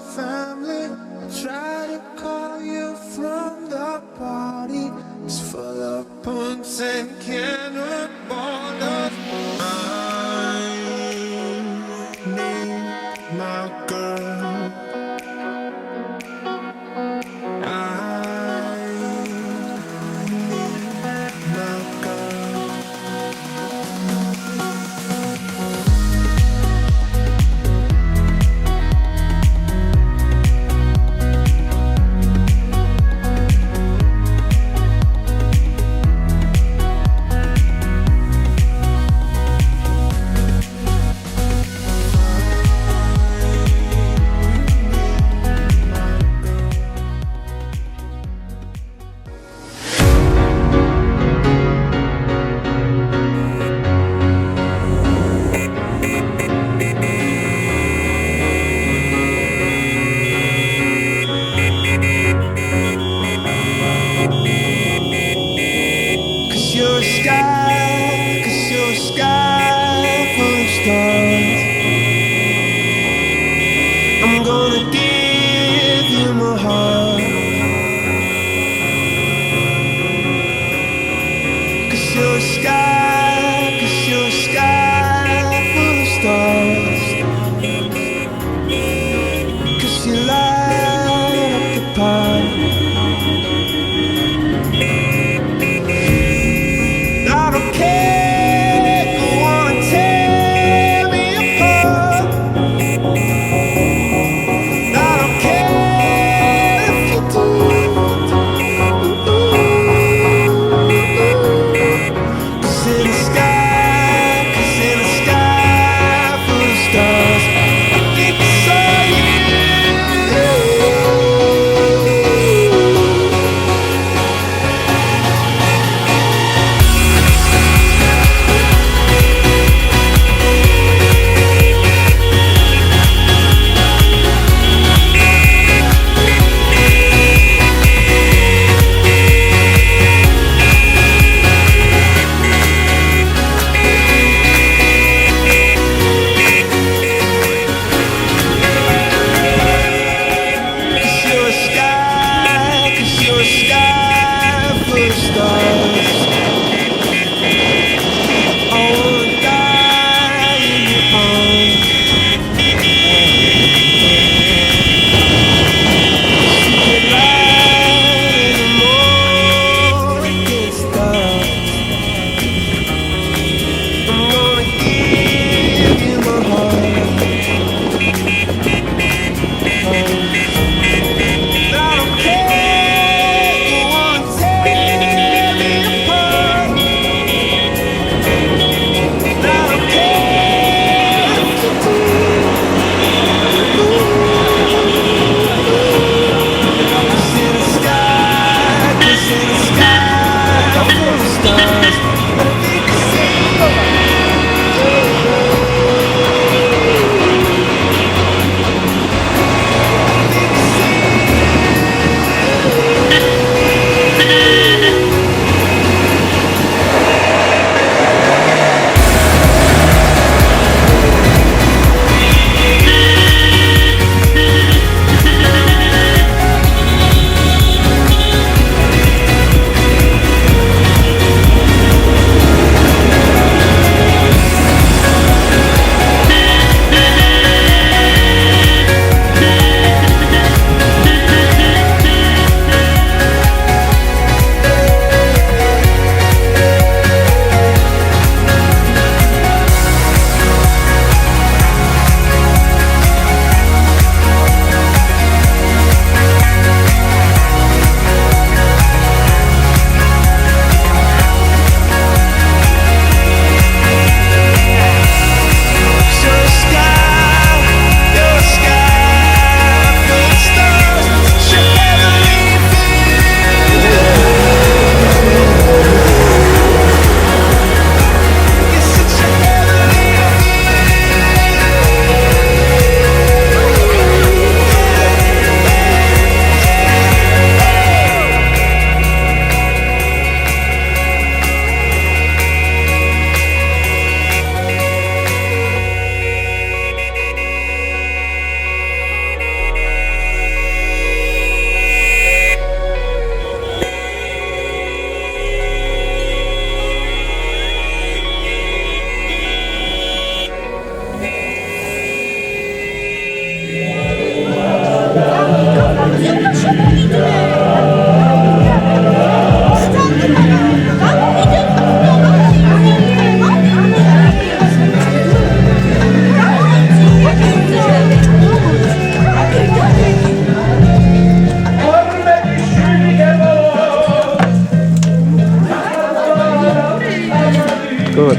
family. Try to call you from the party. It's full of punks and cannonballers. I need my girl. I need my girl. Cause you're a sky full of stars. I'm gonna give you my heart. Cause you're a sky full of stars. Cause you light up the party. I don't care if you wanna tear me apart. I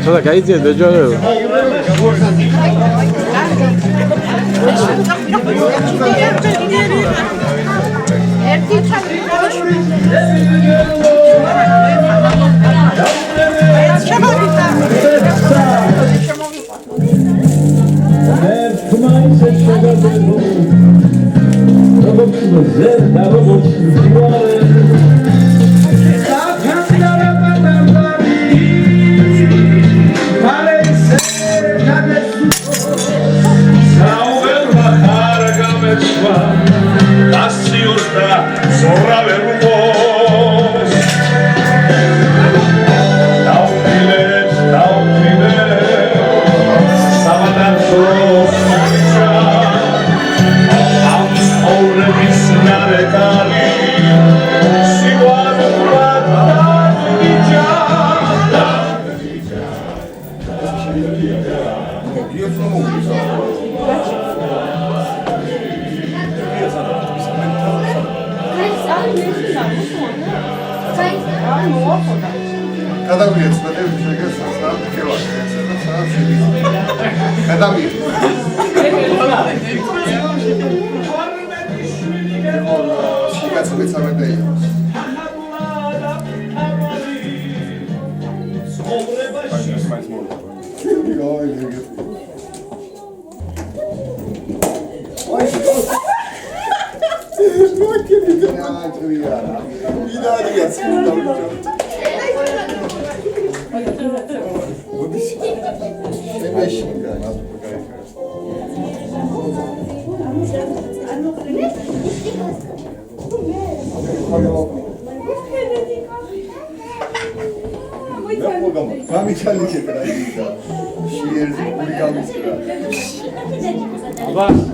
저다 가이드에 내줘요.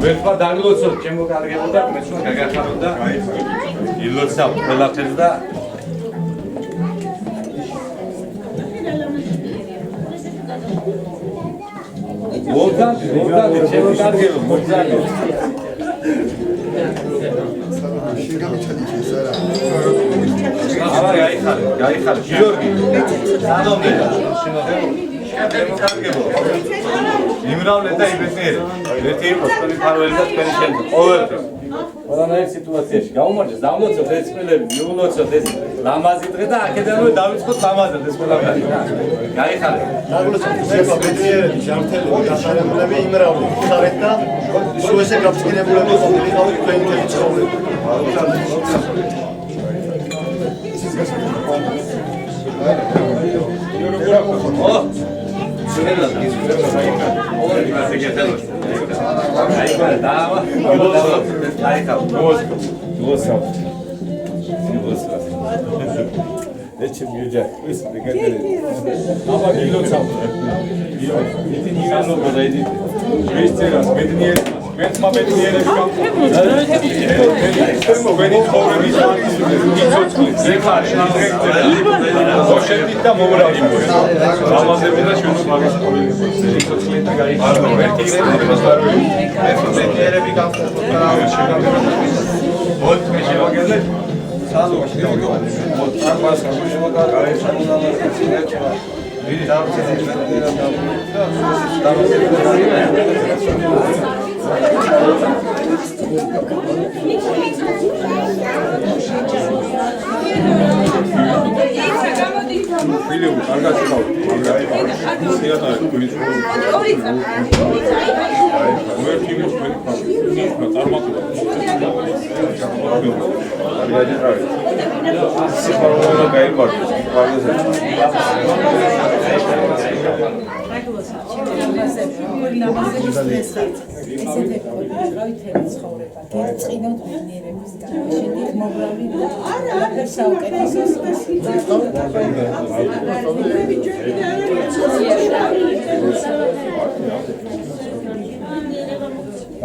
ვერტყვა დაგლოცოთ, ჩემო კარგებოდა, მეცნო გაგახარობდა. ილოცავ ყველაფერს და მოგდა, ჩემო კარგებო, მოგზავნე. აბა, გაიხარე, გიორგი. სანომდე. ჩემო კარგებო. იმრავლე და იბეცნიერე. ერთი იყო თქვენი ფარველი და თქვენი შემდგომ. ყოველთვის. ყველანაირ სიტუაციაში გაუმარჯოს, დავნოცოთ ეს წელები, მიულოცოთ ეს ლამაზი დღე და აქედანვე დავიწყოთ ლამაზად ეს ყველაფერი. გაიხარე. დაგლოცოთ ეს ბედნიერები, ჯანმრთელები, გასარემლები, იმრავლე, ხარეთ და სულ ესე გაფრთხილებულები ყოფილიყავით თქვენი მთელი ცხოვრება.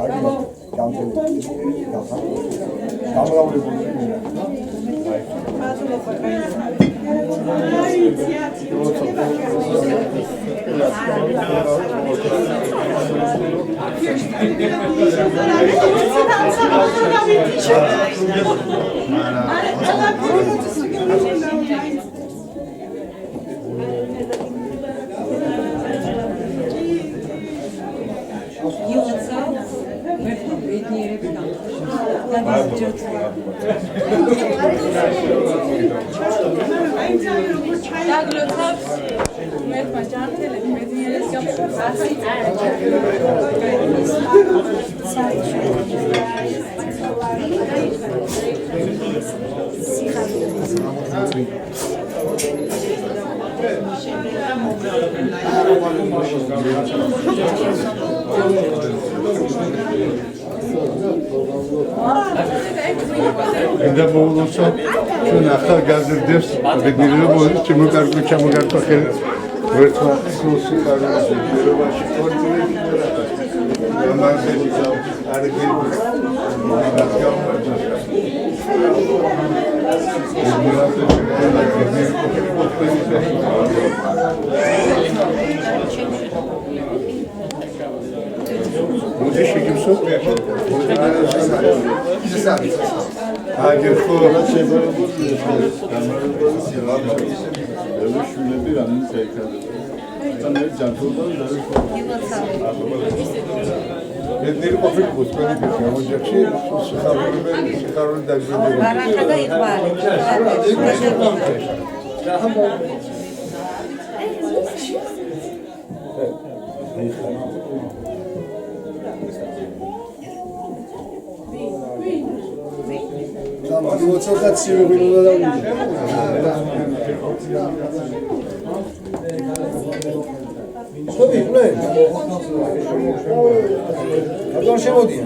Come on. და მოულოცო ჩვენ ახალ გაზრდებს რეგულირებულ შემოგარკვე ჩამოგარკვე ხელ ვერტმა სულსი კარგაზე პირობაში კონტროლი ამაზე არგი Muzi şekilso. Hayır, sonra şeyler oluyor. Kameralar silahlar. Öyle şöyle bir anın saykalı. Tam ne canlılar da Nedleri kafik bu, böyle bir şey. Olacak şey, sıkarlı da güzel. Barakada ihbar. Tamam, bu çok sivri bir olay. Tabii, bu ne? Adam şey oldu ya.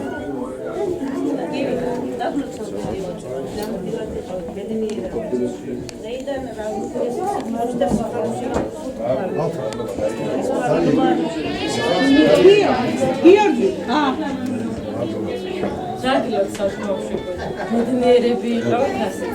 Georgi, ah. Zagilot sashmoshiko. Mednerები იყავით ასე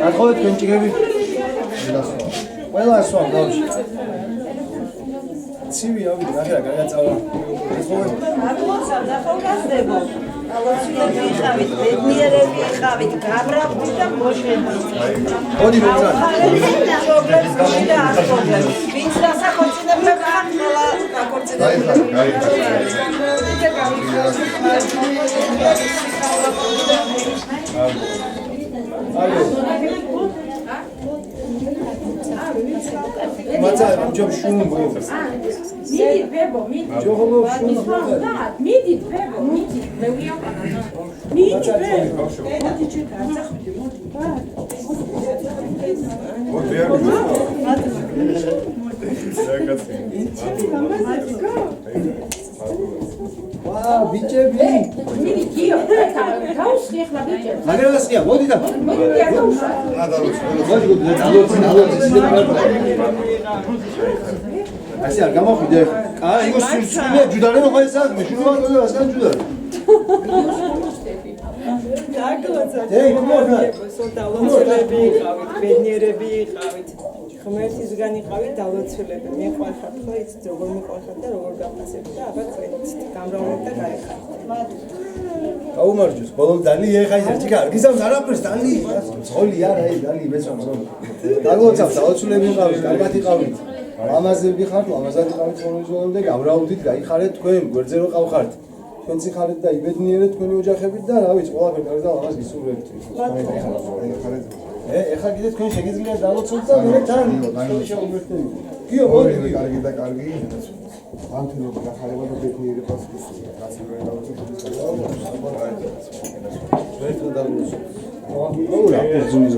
Ახლა კენჭირები. ყველა სვა გავში. ცივი ავიდა, რა გადაწავა. ახალგაზრდებო. ალოცილები იყავით, ბედნიერები იყავით, გაბრაღდით და მოშენდით. მოდი მოძრადი. ჯობლებს გიშდა ახალგაზრდებს. ვინც დასახორციელებდა ყველა დაქორწინებულა. მაცა ჯობ შუნ მოიწეს. მიდით ბებო, მიდით. ჯოღოლო შუნ მოიწეს. მიდით ბებო, მიდით. მე ვიაყანა. მიდით ბებო. მოდი ჩეკა, წახვითი, მოდი. მოდი არ ბიჭები მინი გიო გაუსხი ახლა ბიჭებს მაგერასია მოდი და მოდი გაუსხი ასე არ გამოხიდე აა იყო სულსულე ჯუდარი რო ხაისა მეშურვა და ასკან ჯუდარი დაგლოცა დავლოცულები იყავით, ბედნიერები იყავით. ღმერთისგან იყავით დავლოცულები. მიყვარხართ ხო იცით როგორ მიყვარხართ და როგორ გაფასებთ და აბა წერით. გამრავლებთ და გაიხართ. გაუმარჯოს ბოლომ დალი ეხა ისეთი კარგი სამ არაფერს დალი ძოლი არა აი დალი მეცომ ძოლი დაგლოცა დავლოცულები იყავით, კარგად იყავით. ლამაზები ხართ, ლამაზად იყავით ხოლმე და გამრავლდით, გაიხარეთ თქვენ, გვერდზე რო ყავხართ. თქვენ ციხარით და იბედნიერეთ თქვენი ოჯახებით და რა ვიცი, ყველაფერი კარგი და ლამაზ გისურვებთ. ეხლა კიდე თქვენ შეგიძლიათ დალოცოთ და მე თან შეუერთდები. გიო, მოდი, კარგი და კარგი. ანთინო გახარება და ბედნიერებას გისურვებთ. რაც ვერ დავუწევთ. ვერტო დალოცოთ. ოღონდ აპოზუნის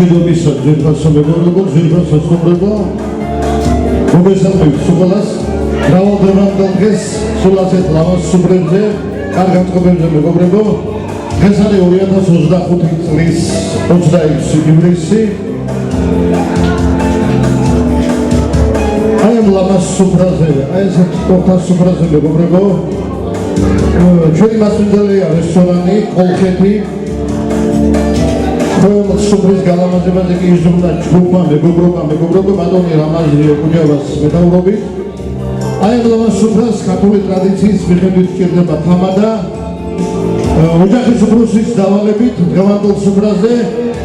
მშვიდობის ძვირფასო მეგობრებო, ძვირფასო სტუმრებო, მოგესალმებით სულას, მრავალდღიურ დღეს სულ ასეთ ლამაზ სტუმრებზე, კარგ განწყობებზე მეგობრებო, დღეს არის 2025 წლის 26 ივლისი. აი ამ ლამაზ სტუმრებზე, აი ესეთ სპორტას სტუმრებზე მეგობრებო, ჩვენი მასპინძელია რესტორანი კოლხეთი. Supris galamazebაზე კი იზრუნდა ჯგუფმა მეგობრობა ბატონი რამაზი ეკუნევას მეთაურობით. აი ამ ლამაზ სუფრას ქართული ტრადიციის მიხედვით სჭირდება თამადა. ოჯახის უფროსის დავალებით დღევანდელ სუფრაზე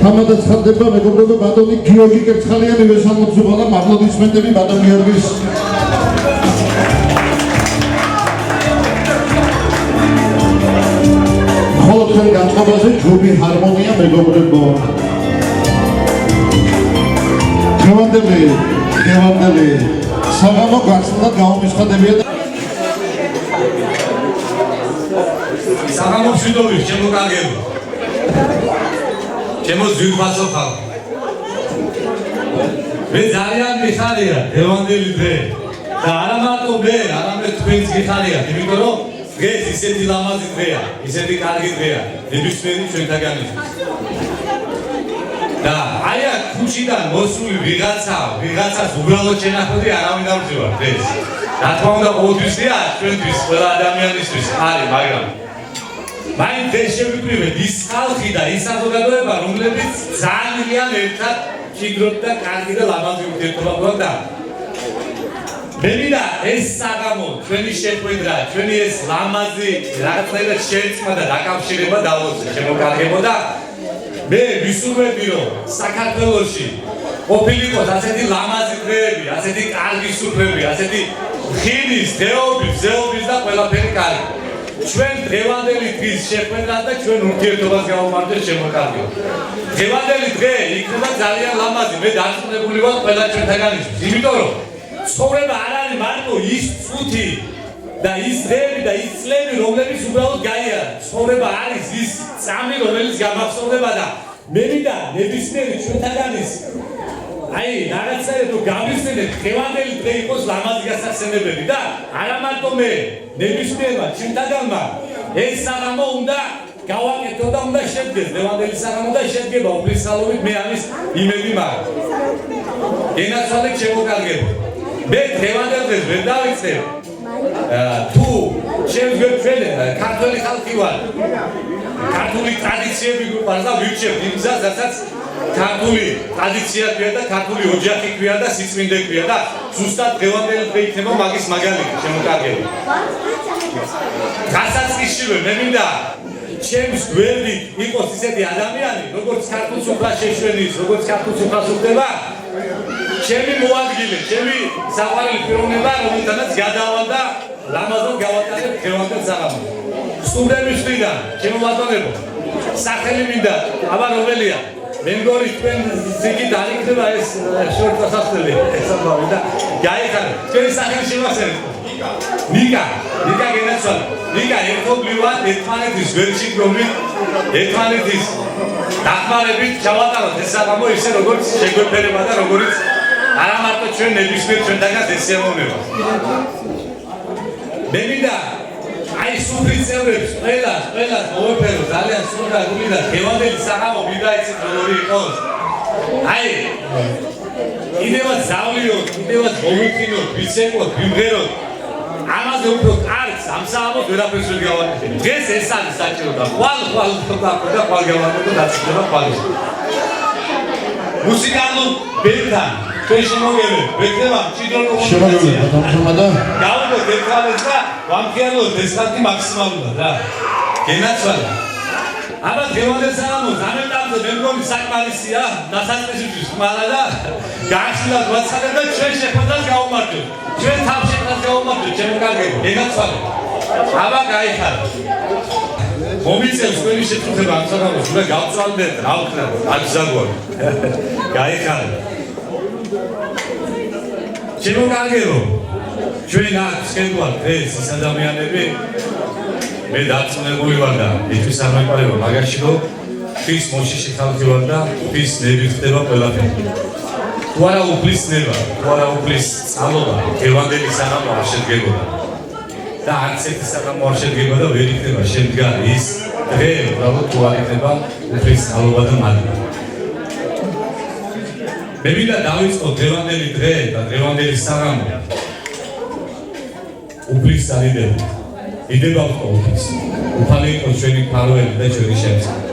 თამადაც ხდება მეგობრებო ბატონი გიორგი კერცხალიანი ვესალმოძუღალა მაღლოდისმენტები ბატონ გიორგის ხოლო თქვენ განწყობაზე ჯგუფი ჰარმონია მეგობრებო დღევანდელი საღამო გახსნილად გამომისხადებია და საღამო მშვიდობის ჩემო კარგებო ჩემო ძვირფასო ხალხო მე ძალიან მიხარია დღევანდელი დღე და არა მარტო მე არამედ თქვენც გიხარიათ იმიტომ რომ დღეს ისეთი ლამაზი დღეა ისეთი კარგი დღეა ნებისმიერი ჩვენთაგანისთვის და აი აქ ქუჩიდან მოსული ვიღაცას უბრალოდ შენახოდი არავინ არ ვძივარ დღეს რა თქმა უნდა ყოველთვისია ჩვენთვის ყველა ადამიანისთვის არის მაგრამ მაინც ეს შევიკრიბეთ ის ხალხი და ის საზოგადოება რომლებიც ძალიან ერთად მჭიდროდ და კარგი და ლამაზი ურთიერთობა გვაქვს მე მინდა ეს საღამო ჩვენი შეხვედრა ჩვენი ეს ლამაზი რაღაცნაირად შეეცმა და დაკავშირება დავუძე შემოკარგებო და მე ვისურვებდი რომ საქართველოში ყოფილიყოს ასეთი ლამაზი დღეები ასეთი კარგი სუფრები ასეთი ხილის დეობის ზეობის და ყველაფერი კარგი ჩვენ დღევანდელი დღის შეხვედრას და ჩვენ ურთიერთობას გავუმართეთ შემოკარგებო დღევანდელი დღე იქნება ძალიან ლამაზი მე დარწმუნებული ვარ ყველა ჩვენთაგანისთვის იმიტომ რომ ცხოვრება არ არის მარტო ის წუთი და ის დღეები და ის წლები რომლებიც უბრალოდ გაიარა ცხოვრება არის ის წამი რომელიც გამახსოვდება და მე მინდა ნებისმიერი ჩვენთაგანის აი რაღაცნაირად რომ გავიხსენებთ დღევანდელი დღე იყოს ლამაზი გასახსენებელი და არა მარტო მე ნებისმიერმა ჩვენთაგანმა ეს საღამო უნდა გავაკეთო და უნდა შედგეს დღევანდელი საღამო და შედგება უფლისწავლობით მე ამის იმედი მაქვს ენაცვალე შემოკარგებო მე დღევანდელ დღეს ვერ დავიწყებ თუ ჩემს გვერდზე ქართველი ხალხი ვარ ქართული ტრადიციები გვყავს და ვირჩევ იმ გზას რასაც ქართული ტრადიცია ქვია და ქართული ოჯახი ქვია და სიწმინდე ქვია და ზუსტად დღევანდელი დღე იქნება მაგის მაგალითი შემოკარგებო გასაწყისშივე მე მინდა ჩემს გვერდით იყოს ისეთი ადამიანი როგორც ქართულს უფლა შეშვენის როგორც ქართულს უფლა სუხდება ჩემი მოადგილე, ჩემი საყვარელი პიროვნება, რომელთანაც გადავალ და ლამაზად გავატარებ დღევანდელ საღამოს. სტუდენტების მხრიდან, ჩემო ბატონებო, სახელი მინდა, აბა რომელია? მე მგონი თქვენ ზიგით არ იქნება ეს შორტასასწრელი, ეს ამბავი და გაიხარეთ. თქვენი სახელი შევახსენეთ. ნიკა გენაცვალე. ნიკა ერთობლივად ერთმანეთის ვერჩიბრობით, ერთმანეთის დახმარებით ჩავატაროთ ეს საღამო ისე როგორც შეგვეფერება და როგორც არა მარტო ჩვენ ნებისმიერ ჩვენთაგან ეს სიამოვნება. მე მინდა აი სუფრის წევრებს ყველას მოვეფერო ძალიან სრულდაგული და დღევანდელი საღამო მინდა იცით როგორი იყოს. აი კიდევაც ზავლიოთ, კიდევაც მოვიფრინოთ, ვიცემოთ, ვიმღეროთ. ამაზე უფრო კარგს ამ საღამოს ვერაფერს ვერ გავაკეთებ. დღეს ეს არის საჭირო და ხვალ და ხვალ გავაკეთო დაწესება ხვალის. მუსიკალურ ბერთან ჩვენ შემოგევით, ვექნება მჭიდრო კომუნიკაცია. გავუდგოთ ერთმანეთს და ვამხიაროთ ეს ხალხი მაქსიმალურად რა. გენაცვალე. აბა დღევანდელ საღამოს ამ ეტაპზე მე მგონი საკმარისია დასაწყისისთვის ხმარა და გახსნილად ვაცხადებ და ჩვენ შეხვედრას გავუმართებთ. ჩვენ თავს შეხვედრას გავუმართებთ, ჩემო კარგებო, გენაცვალე. აბა გაიხარეთ. მომიწევს თქვენი შეწუხება ამ საღამოს, უნდა გავწვალდეთ, რა ვქნათ, აგზაგვარ. გაიხარეთ. ჩემო კარგებო, ჩვენ აქ შევდივართ ეს ის ადამიანები მე დარწმუნებული ვარ და ისთვის არ მეყარება მაგაში რომ ის მოშიში ხალხი ვარ და ის ნები ხდება ყველაფერი. თუ არა უფლის ნება, თუ არა უფლის წალობა, დღევანდელი საღამო არ შედგებოდა. და არც ერთი საღამო არ შედგება და ვერ იქნება შემდგარ ის დღე, უბრალოდ თუ არ იქნება უფლის წალობა და მადლობა. მე მინდა დავიწყო დღევანდელი დღე და დღევანდელი საღამო უფლის წარიდებით. იდება უფლის. უფალი იყოს ჩვენი მფარველი და ჩვენი შემცველი.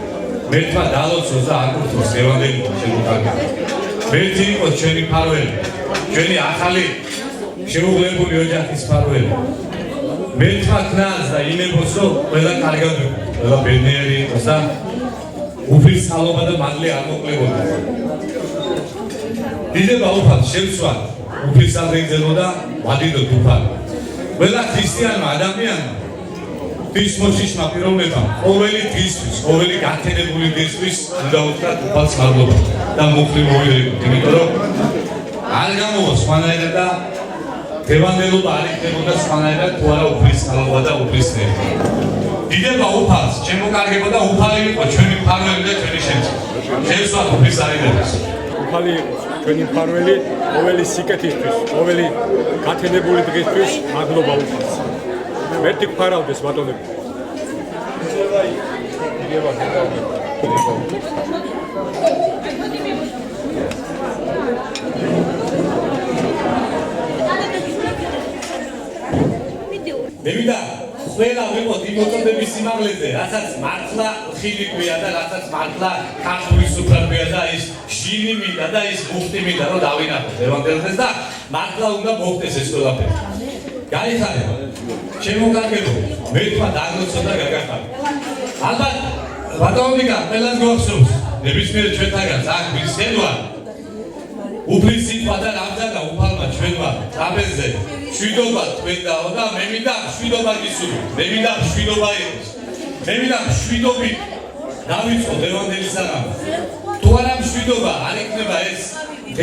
მერთმა დალოცოს და აკურთხოს დღევანდელი შემოკარგება. მერთი იყოს ჩვენი მფარველი, ჩვენი ახალი შეუღლებული ოჯახის მფარველი. მერთმა ქნას და იმებოს რომ ყველა კარგად იყოს, ყველა ბედნიერი იყოს და უფლის ხალობა და მადლი არ მოკლებოდა. დიდება უფალს შევსვა უფლის აღგზელო და ვადიდოთ უფალ. ყველა ქრისტიანმა ადამიანმა ღვთის მოშიშმა პიროვნებამ ყოველი დღისთვის, ყოველი გაქენებული დღისთვის უნდა უთხრათ უფალს მადლობა და მუხლი მოვიღოთ, იმიტომ რომ არ გამოვა სხვანაირად და დღევანდელობა არ იქნებოდა სხვანაირად თუ არა უფლის ხალობა და უფლის ნერი. დიდება უფალს შემოკარგებოდა უფალი იყო ჩვენი მფარველი და ჩვენი შემცველი. შევსვათ უფლის აღებას. უფალი იყო ჩვენი მფარველი, ყოველი სიკეთისთვის, ყოველი გათენებული დღისთვის მადლობა უფალს. მერტი გფარავდეს ბატონები. მევიდა ყველა ვიყოთ იმ მოწოდების სიმაღლეზე, რასაც მართლა ხილი ქვია და რასაც მართლა ქართული სუფრა ქვია და ის ჟინი მინდა და ის მუხტი მინდა რომ დავინახოთ ევანგელიზეს და მართლა უნდა მოხდეს ეს ყველაფერი. გაიხარე, შემოგარგებო, მერთმა დაგლოცო და გაგახარე. ალბათ ბატონიკა ყველას გვახსოვს, ნებისმიერ ჩვენთაგანს აქ ვისენვა უფლის სიტყვა და რამდანა უფალმა ჩვენმა ტრაპეზზე შვიდობა თქვენდაო და მე მინდა შვიდობა გისურვო, მე მინდა შვიდობა იყოს, მე მინდა შვიდობით დავიწყოთ ევანგელიის საღამო. თუ არა შვიდობა არ იქნება ეს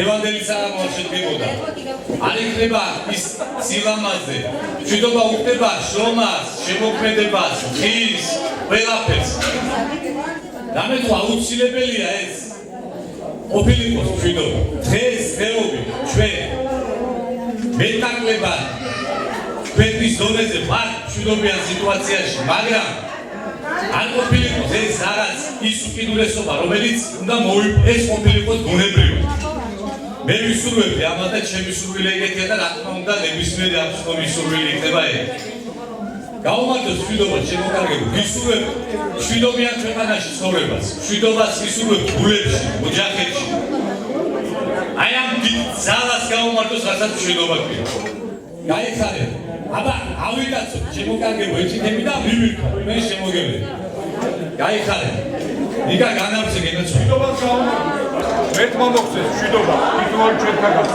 ევანგელიის საღამო არ შედგებოდა, არ იქნება ის სილამაზე, შვიდობა უხდება შრომას, შემოქმედებას, ხის, ყველაფერს. რამე თუ აუცილებელია ეს ოფილიკოს შვიდობა, დღეს დღეობით ჩვენ მეტაკლებად ჩვენთვის ზონეზე ვართ მშვიდობიან სიტუაციაში, მაგრამ არ ყოფილიყოს ეს რაღაც ის უკიდურესობა, რომელიც უნდა ეს ყოფილიყოს ბუნებრივი. მე ვისურვებდი ამათ და ჩემი სურვილი ეგეთია და რა თქმა უნდა ნებისმიერი აღსტომის სურვილი იქნება ეგ. გაუმართოთ მშვიდობა შემოკარგებო, ვისურვებ მშვიდობიან ქვეყანაში ცხოვრებას, მშვიდობას ვისურვებ გულებში, ოჯახებში. აი ამ ძალას გაუმართოს, რასაც მშვიდობა ქვია. გაიხარე, აბა ავიდაცოთ შემოკარგებო ეჭითები და მივირთოთ, მე შემოგევლები. გაიხარე, იგა განავრცე გენაცვლებას გაუმართოთ. მერთმა მოხდეს მშვიდობა თითოეულ ჩვენთაგანს,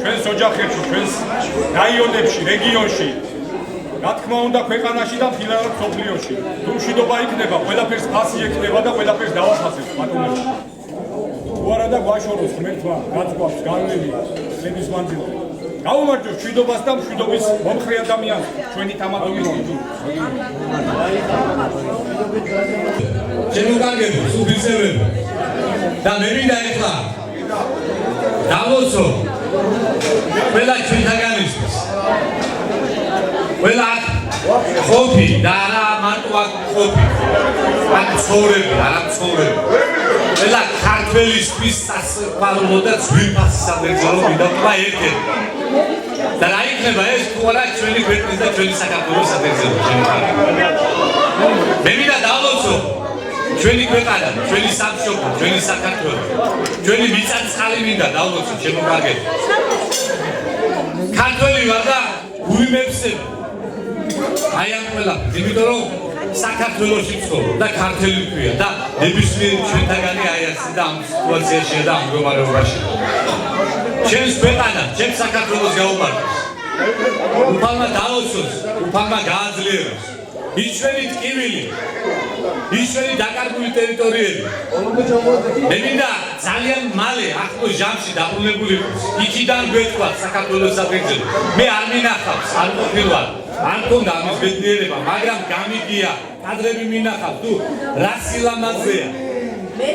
ჩვენს ოჯახებში, ჩვენს რაიონებში, რეგიონში. რა თქმა უნდა ქვეყანაში და ფილარად სოფლიოში. თუ მშვიდობა იქნება, ყველაფერს ფასი ექნება და ყველაფერს დავაფასებთ ბატონებო. თუ არა და გვაშოროს ღმერთმა გაწყვავს განვლილი წლების მანძილზე. გაუმართოთ მშვიდობას და მშვიდობის მომხრე ადამიანს ჩვენი თამადობისთვის. შემოგარგებო, სუფიცებებო და მე მინდა ეხლა დავოცო ყველა ჩვენთაგანისთვის. ყველა ხოფი და არა მარტო აქ ხოფი, აქ ცხოვრები, არა ცხოვრები. ყველა ქართველისთვის სასწავლო და ძვირფასი სამეგზელო მინდა თქვა ერთ-ერთი. და რა იქნება ეს თუ არა ჩვენი ქვეყნის და ჩვენი საქართველოს სამეგზელო შემოგარგებო. მე მინდა დავოცო ჩვენი ქვეყანა, ჩვენი სამშობლო, ჩვენი საქართველო, ჩვენი მიწა-წყალი მინდა დავოცო შემოგარგებო. ქართველი ვარ და ვიმეფსებ აი ამ ყველაფერს, იმიტომ რომ საქართველოში ვცხოვრობ და ქართველი ვქვია და ნებისმიერი ჩვენთაგანი აი ასე და ამ სიტუაციაშია და ამ მდგომარეობაში. ჩემს ქვეყანას, ჩემს საქართველოს გაუმართოს. უფალმა დაოცოს, უფალმა გააძლიეროს. ის ჩვენი ტკივილი, ის ჩვენი დაკარგული ტერიტორიები. მე მინდა ძალიან მალე ახლო ჟამში დაბრუნებული იყოს. იქიდან გვეთქვათ საქართველოს საფეხბურთო. მე არ მინახავს, არ ყოფილვარ. არ მქონდა ამის ბედნიერება, მაგრამ გამიგია, კადრები მინახავ, თუ რა სილამაზეა,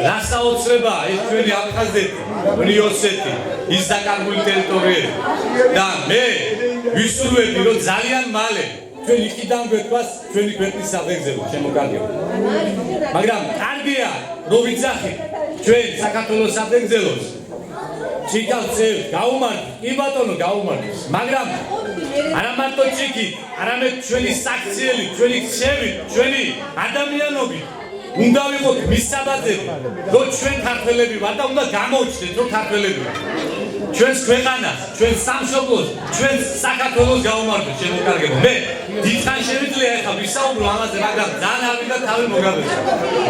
რა საოცრებაა ეს ჩვენი აფხაზეთი, ოსეთი, ის დაკარგული ტერიტორიები. და მე ვისურვებდი, რომ ძალიან მალე ჩვენ იქიდან გვეთქვას ჩვენი ქვეყნის საფეხბურთო შემოგარგებო. მაგრამ კარგია, რომ ვიცახით ჩვენ საქართველოს საფეხბურთოს. ჩიკავცევ გაუმართეთ, კი ბატონო გაუმართეთ, მაგრამ არა მარტო ჩიკით, არამედ ჩვენი საქციელი, ჩვენი ხშები, ჩვენი ადამიანობით უნდა ვიყოთ მისაბაძები, რომ ჩვენ ქართველები ვართ და უნდა გამოჩნდეთ, რომ ქართველები ვართ. ჩვენს ქვეყანას, ჩვენს სამშობლოს, ჩვენს საქართველოს გაუმარჯვეთ, შემოკარგებო. მე დიდხანს შემიძლია ახლა ვისაუბრო ამაზე, მაგრამ ძალიან არ მინდა თავი მოგაბეზო.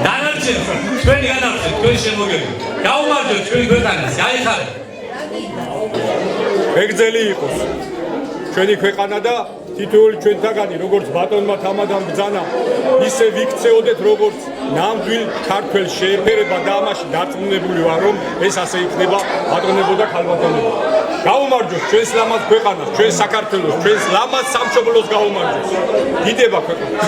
დანარჩენ ჩვენი განავრცეთ, თქვენი შემოგები. გაუმარჯვეთ ჩვენი ქვეყანას, გაიხარეთ. ეგრძელი იყოს ჩვენი ქვეყანა და თითოეული ჩვენთაგანი როგორც ბატონმა თამადამ ბრძანა ისე ვიქცეოდეთ როგორც ნამდვილ ქართველ შეეფერება და ამაში დარწმუნებული ვარ რომ ეს ასე იქნება ბატონებო და ქალბატონებო გაუმარჯოს ჩვენს ლამაზ ქვეყანას ჩვენს საქართველოს ჩვენს ლამაზ სამშობლოს გაუმარჯოს დიდება ქვეყანა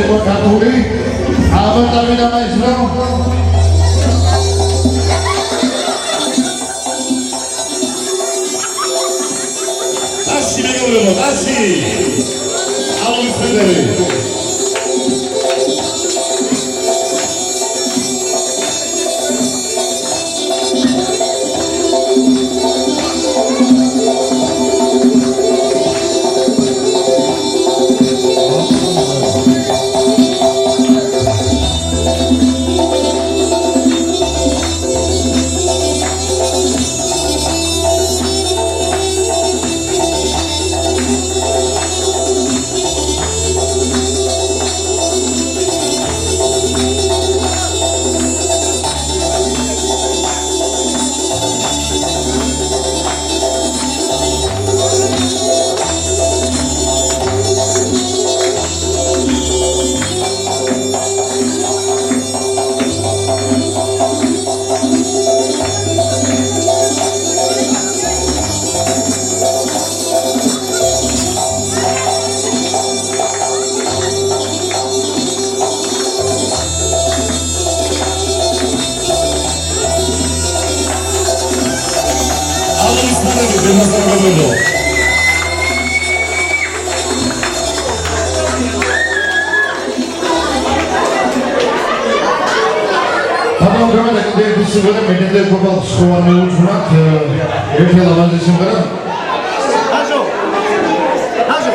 ეკვა ქართული აბატავი და მაისრო Asi megolemo, asi! Alois Pederi! Σήμερα με την δέκοπα στο ανεούτσουνat έρχεται να βάζει σήμερα. Άζο! Άζο!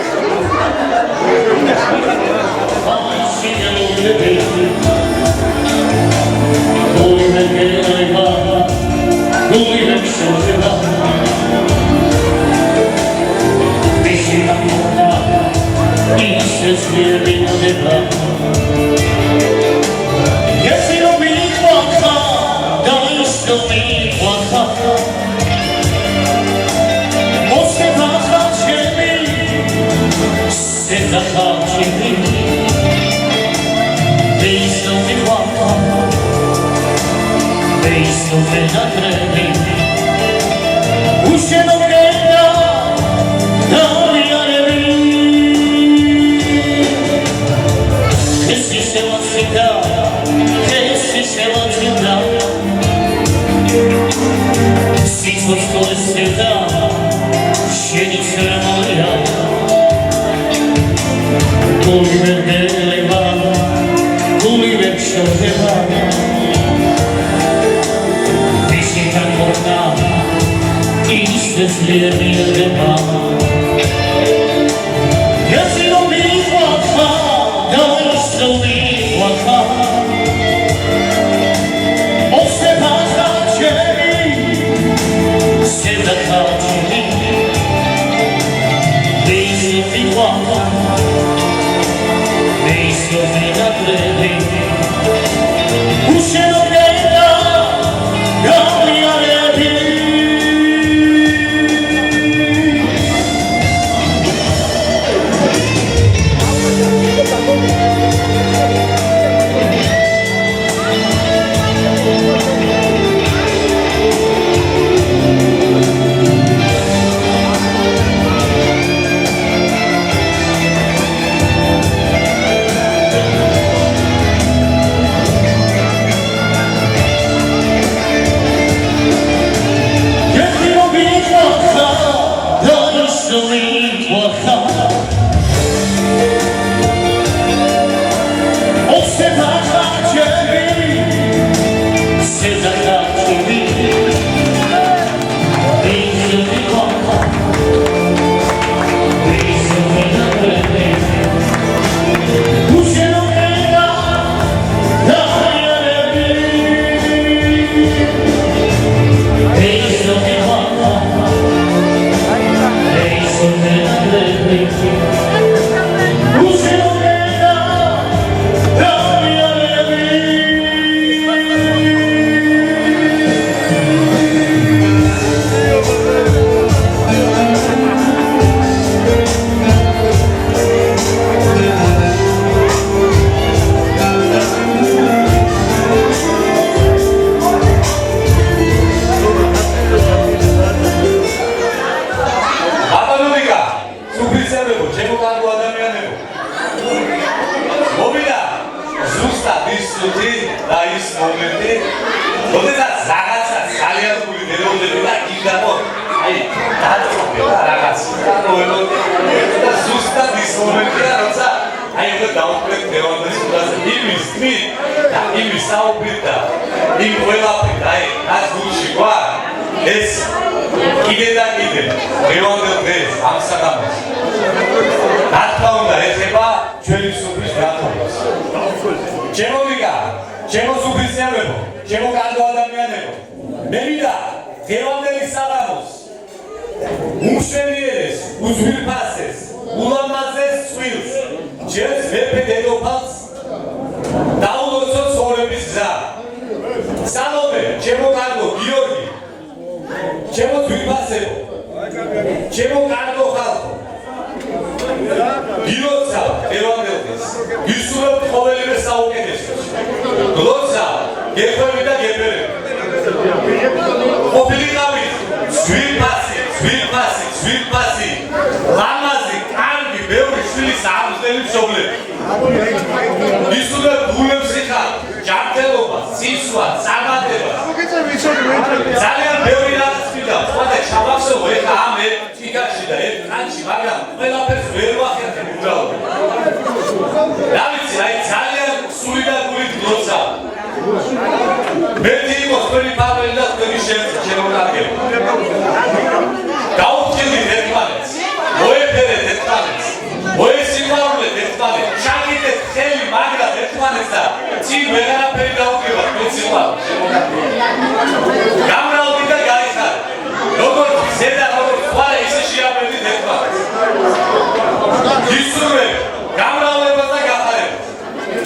ის წუთი და ის მომენტი, როდესაც რაღაცა ძალიან გული დელოდები და გინდა აი დაწყდება რაღაც და ზუსტად ის მომენტია, როცა აი ეს დაუკვირდ დევანდეს უბრალოდ იმის თვით და იმის საუბრით და იმ ყველაფრით აი რაც გულში გვაქვს ეს კიდე და კიდე დევანდეს დღეს ამ საღამოს რა თქმა უნდა ეხება ჩვენი სუფრის გათხოვებას. ჩემო ვიკა, ჩემო სუფრისიანებო, ჩემო კარგო ადამიანებო, მე მინდა დევანდელი საღამოს უმშვენიერეს, უძვირფასეს, ულამაზეს წყვილს ჯერს მეფე დედოფალს დაულოცოთ ცხოვრების გზა. სალომე, ჩემო კარგო გიორგი, ჩემო ძვირფასებო, ჩემო კარგო ხალხო, გილოცა დევანდელს, გისურვებთ ყოველივე საუკეთესოს. გლოცა, გეხვევი და გეფერები. ყოფილიყავით ძვირფასი, ძვირფასი, ძვირფასი, ლამაზი, კარგი, ბევრი შვილის აღმზრდელი მშობლები. გისურვებთ გულებსიხა, ჯანმრთელობა, სისხლვა, წარმატება. ძალიან ბევრი რაღაც მინდა, ხოდა ჩავახსოვო ეხლა ამ ერთ თიკაში და ერთ კანში, მაგრამ ყველაფერს ვერ ვახერხებ უბრალოდ. რა ვიცი, აი ძალიან სული და გულით გლოცა. მერტი იყოს თქვენი ფარველი და თქვენი შემოკარგები. გაუხილდით ერთმანეთს, მოეფერეთ ერთმანეთს, მოესიმარულეთ ერთმანეთს, ჩაგიდეთ ხელი მაგრად ერთმანეთს და წინ ვეღარაფერი გაუგებათ თქვენ სიმღერას. გამრავლდით და გაიხარეთ. როგორც ზედა როგორც ხვალე ისე შეაბერდით ერთმანეთს. გისურვებთ გამრავლებას და გახარებას.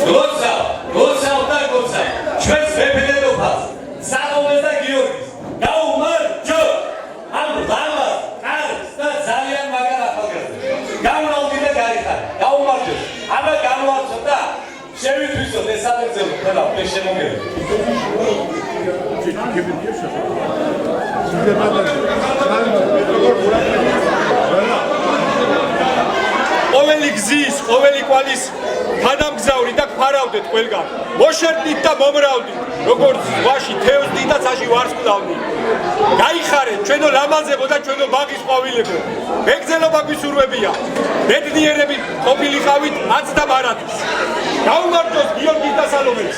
გლოცა, გლოცაო და გლოცა. ჩვენს მეფე დედოფალს, სალომეს და გიორგის გაუმარჯო! ამ ლამაზ, კარგს და ძალიან მაგარ ახალგაზრდებს. გამრავლდით და გაიხარეთ. გაუმარჯოს. აბა განვარცხოთ და შევითვისოთ ეს საგრძელო ყველა ეს შემოგები. ყოველი გზის, ყოველი კვალის თანამგზავრი და გვარავდეთ ყველგან. მოშერდით და მომრავლდით, როგორც ზღვაში თევზდით და ცაში ვარსკვლავდით. გაიხარეთ ჩვენო ლამაზებო და ჩვენო ბაღის ყვავილებო. მეგზელობა გვისურვებია. ბედნიერები ყოფილიყავით აც და მარადს. გაუმარჯოს გიორგის და სალომეს.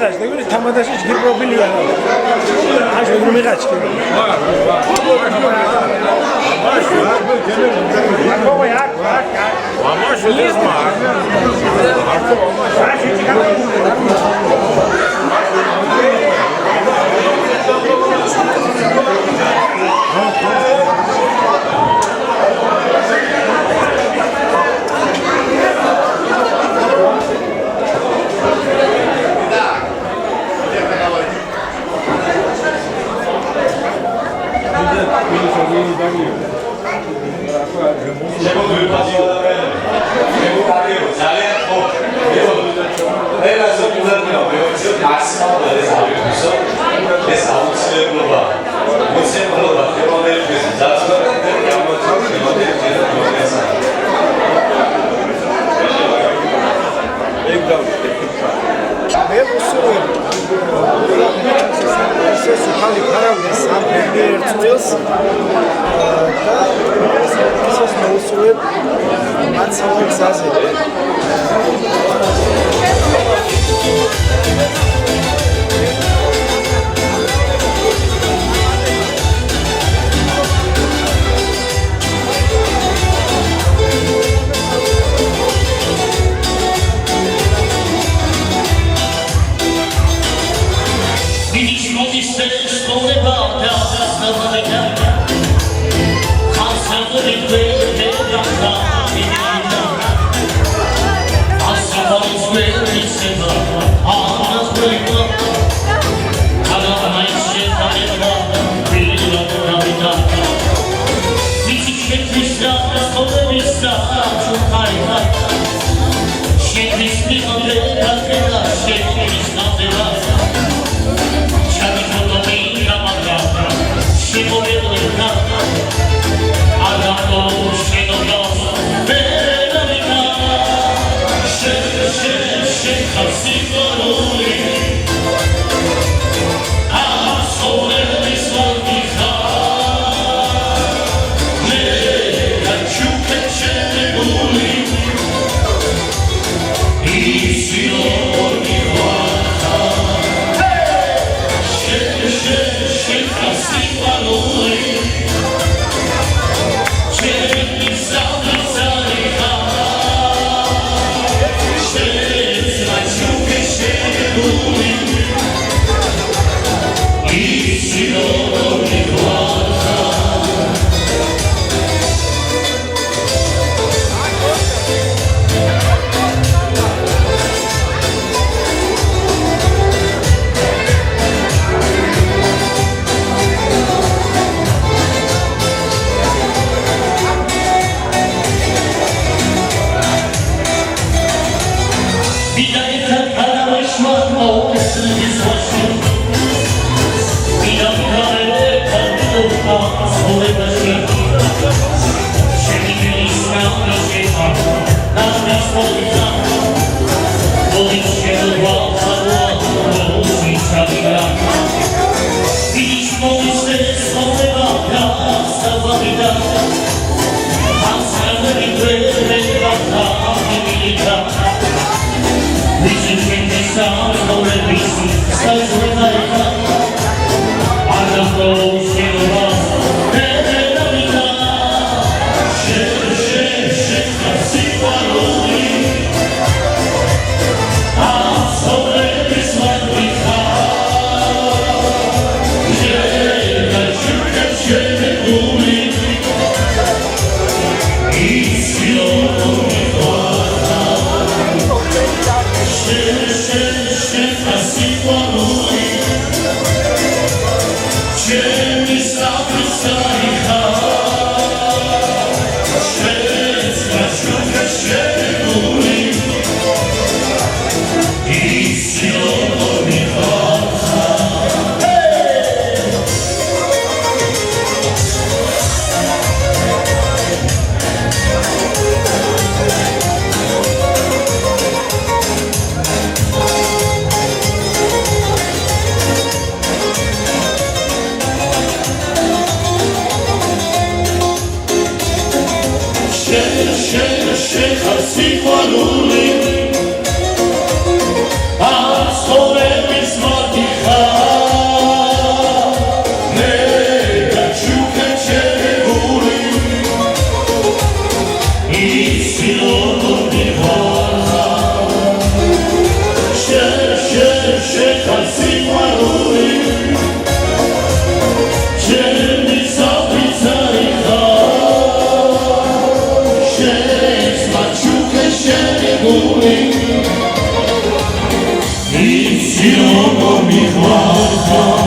გაჩ გიგული თამადაში ჯგირ პროფილია აი შეგრუ მიღაჩი Isi no mi khwar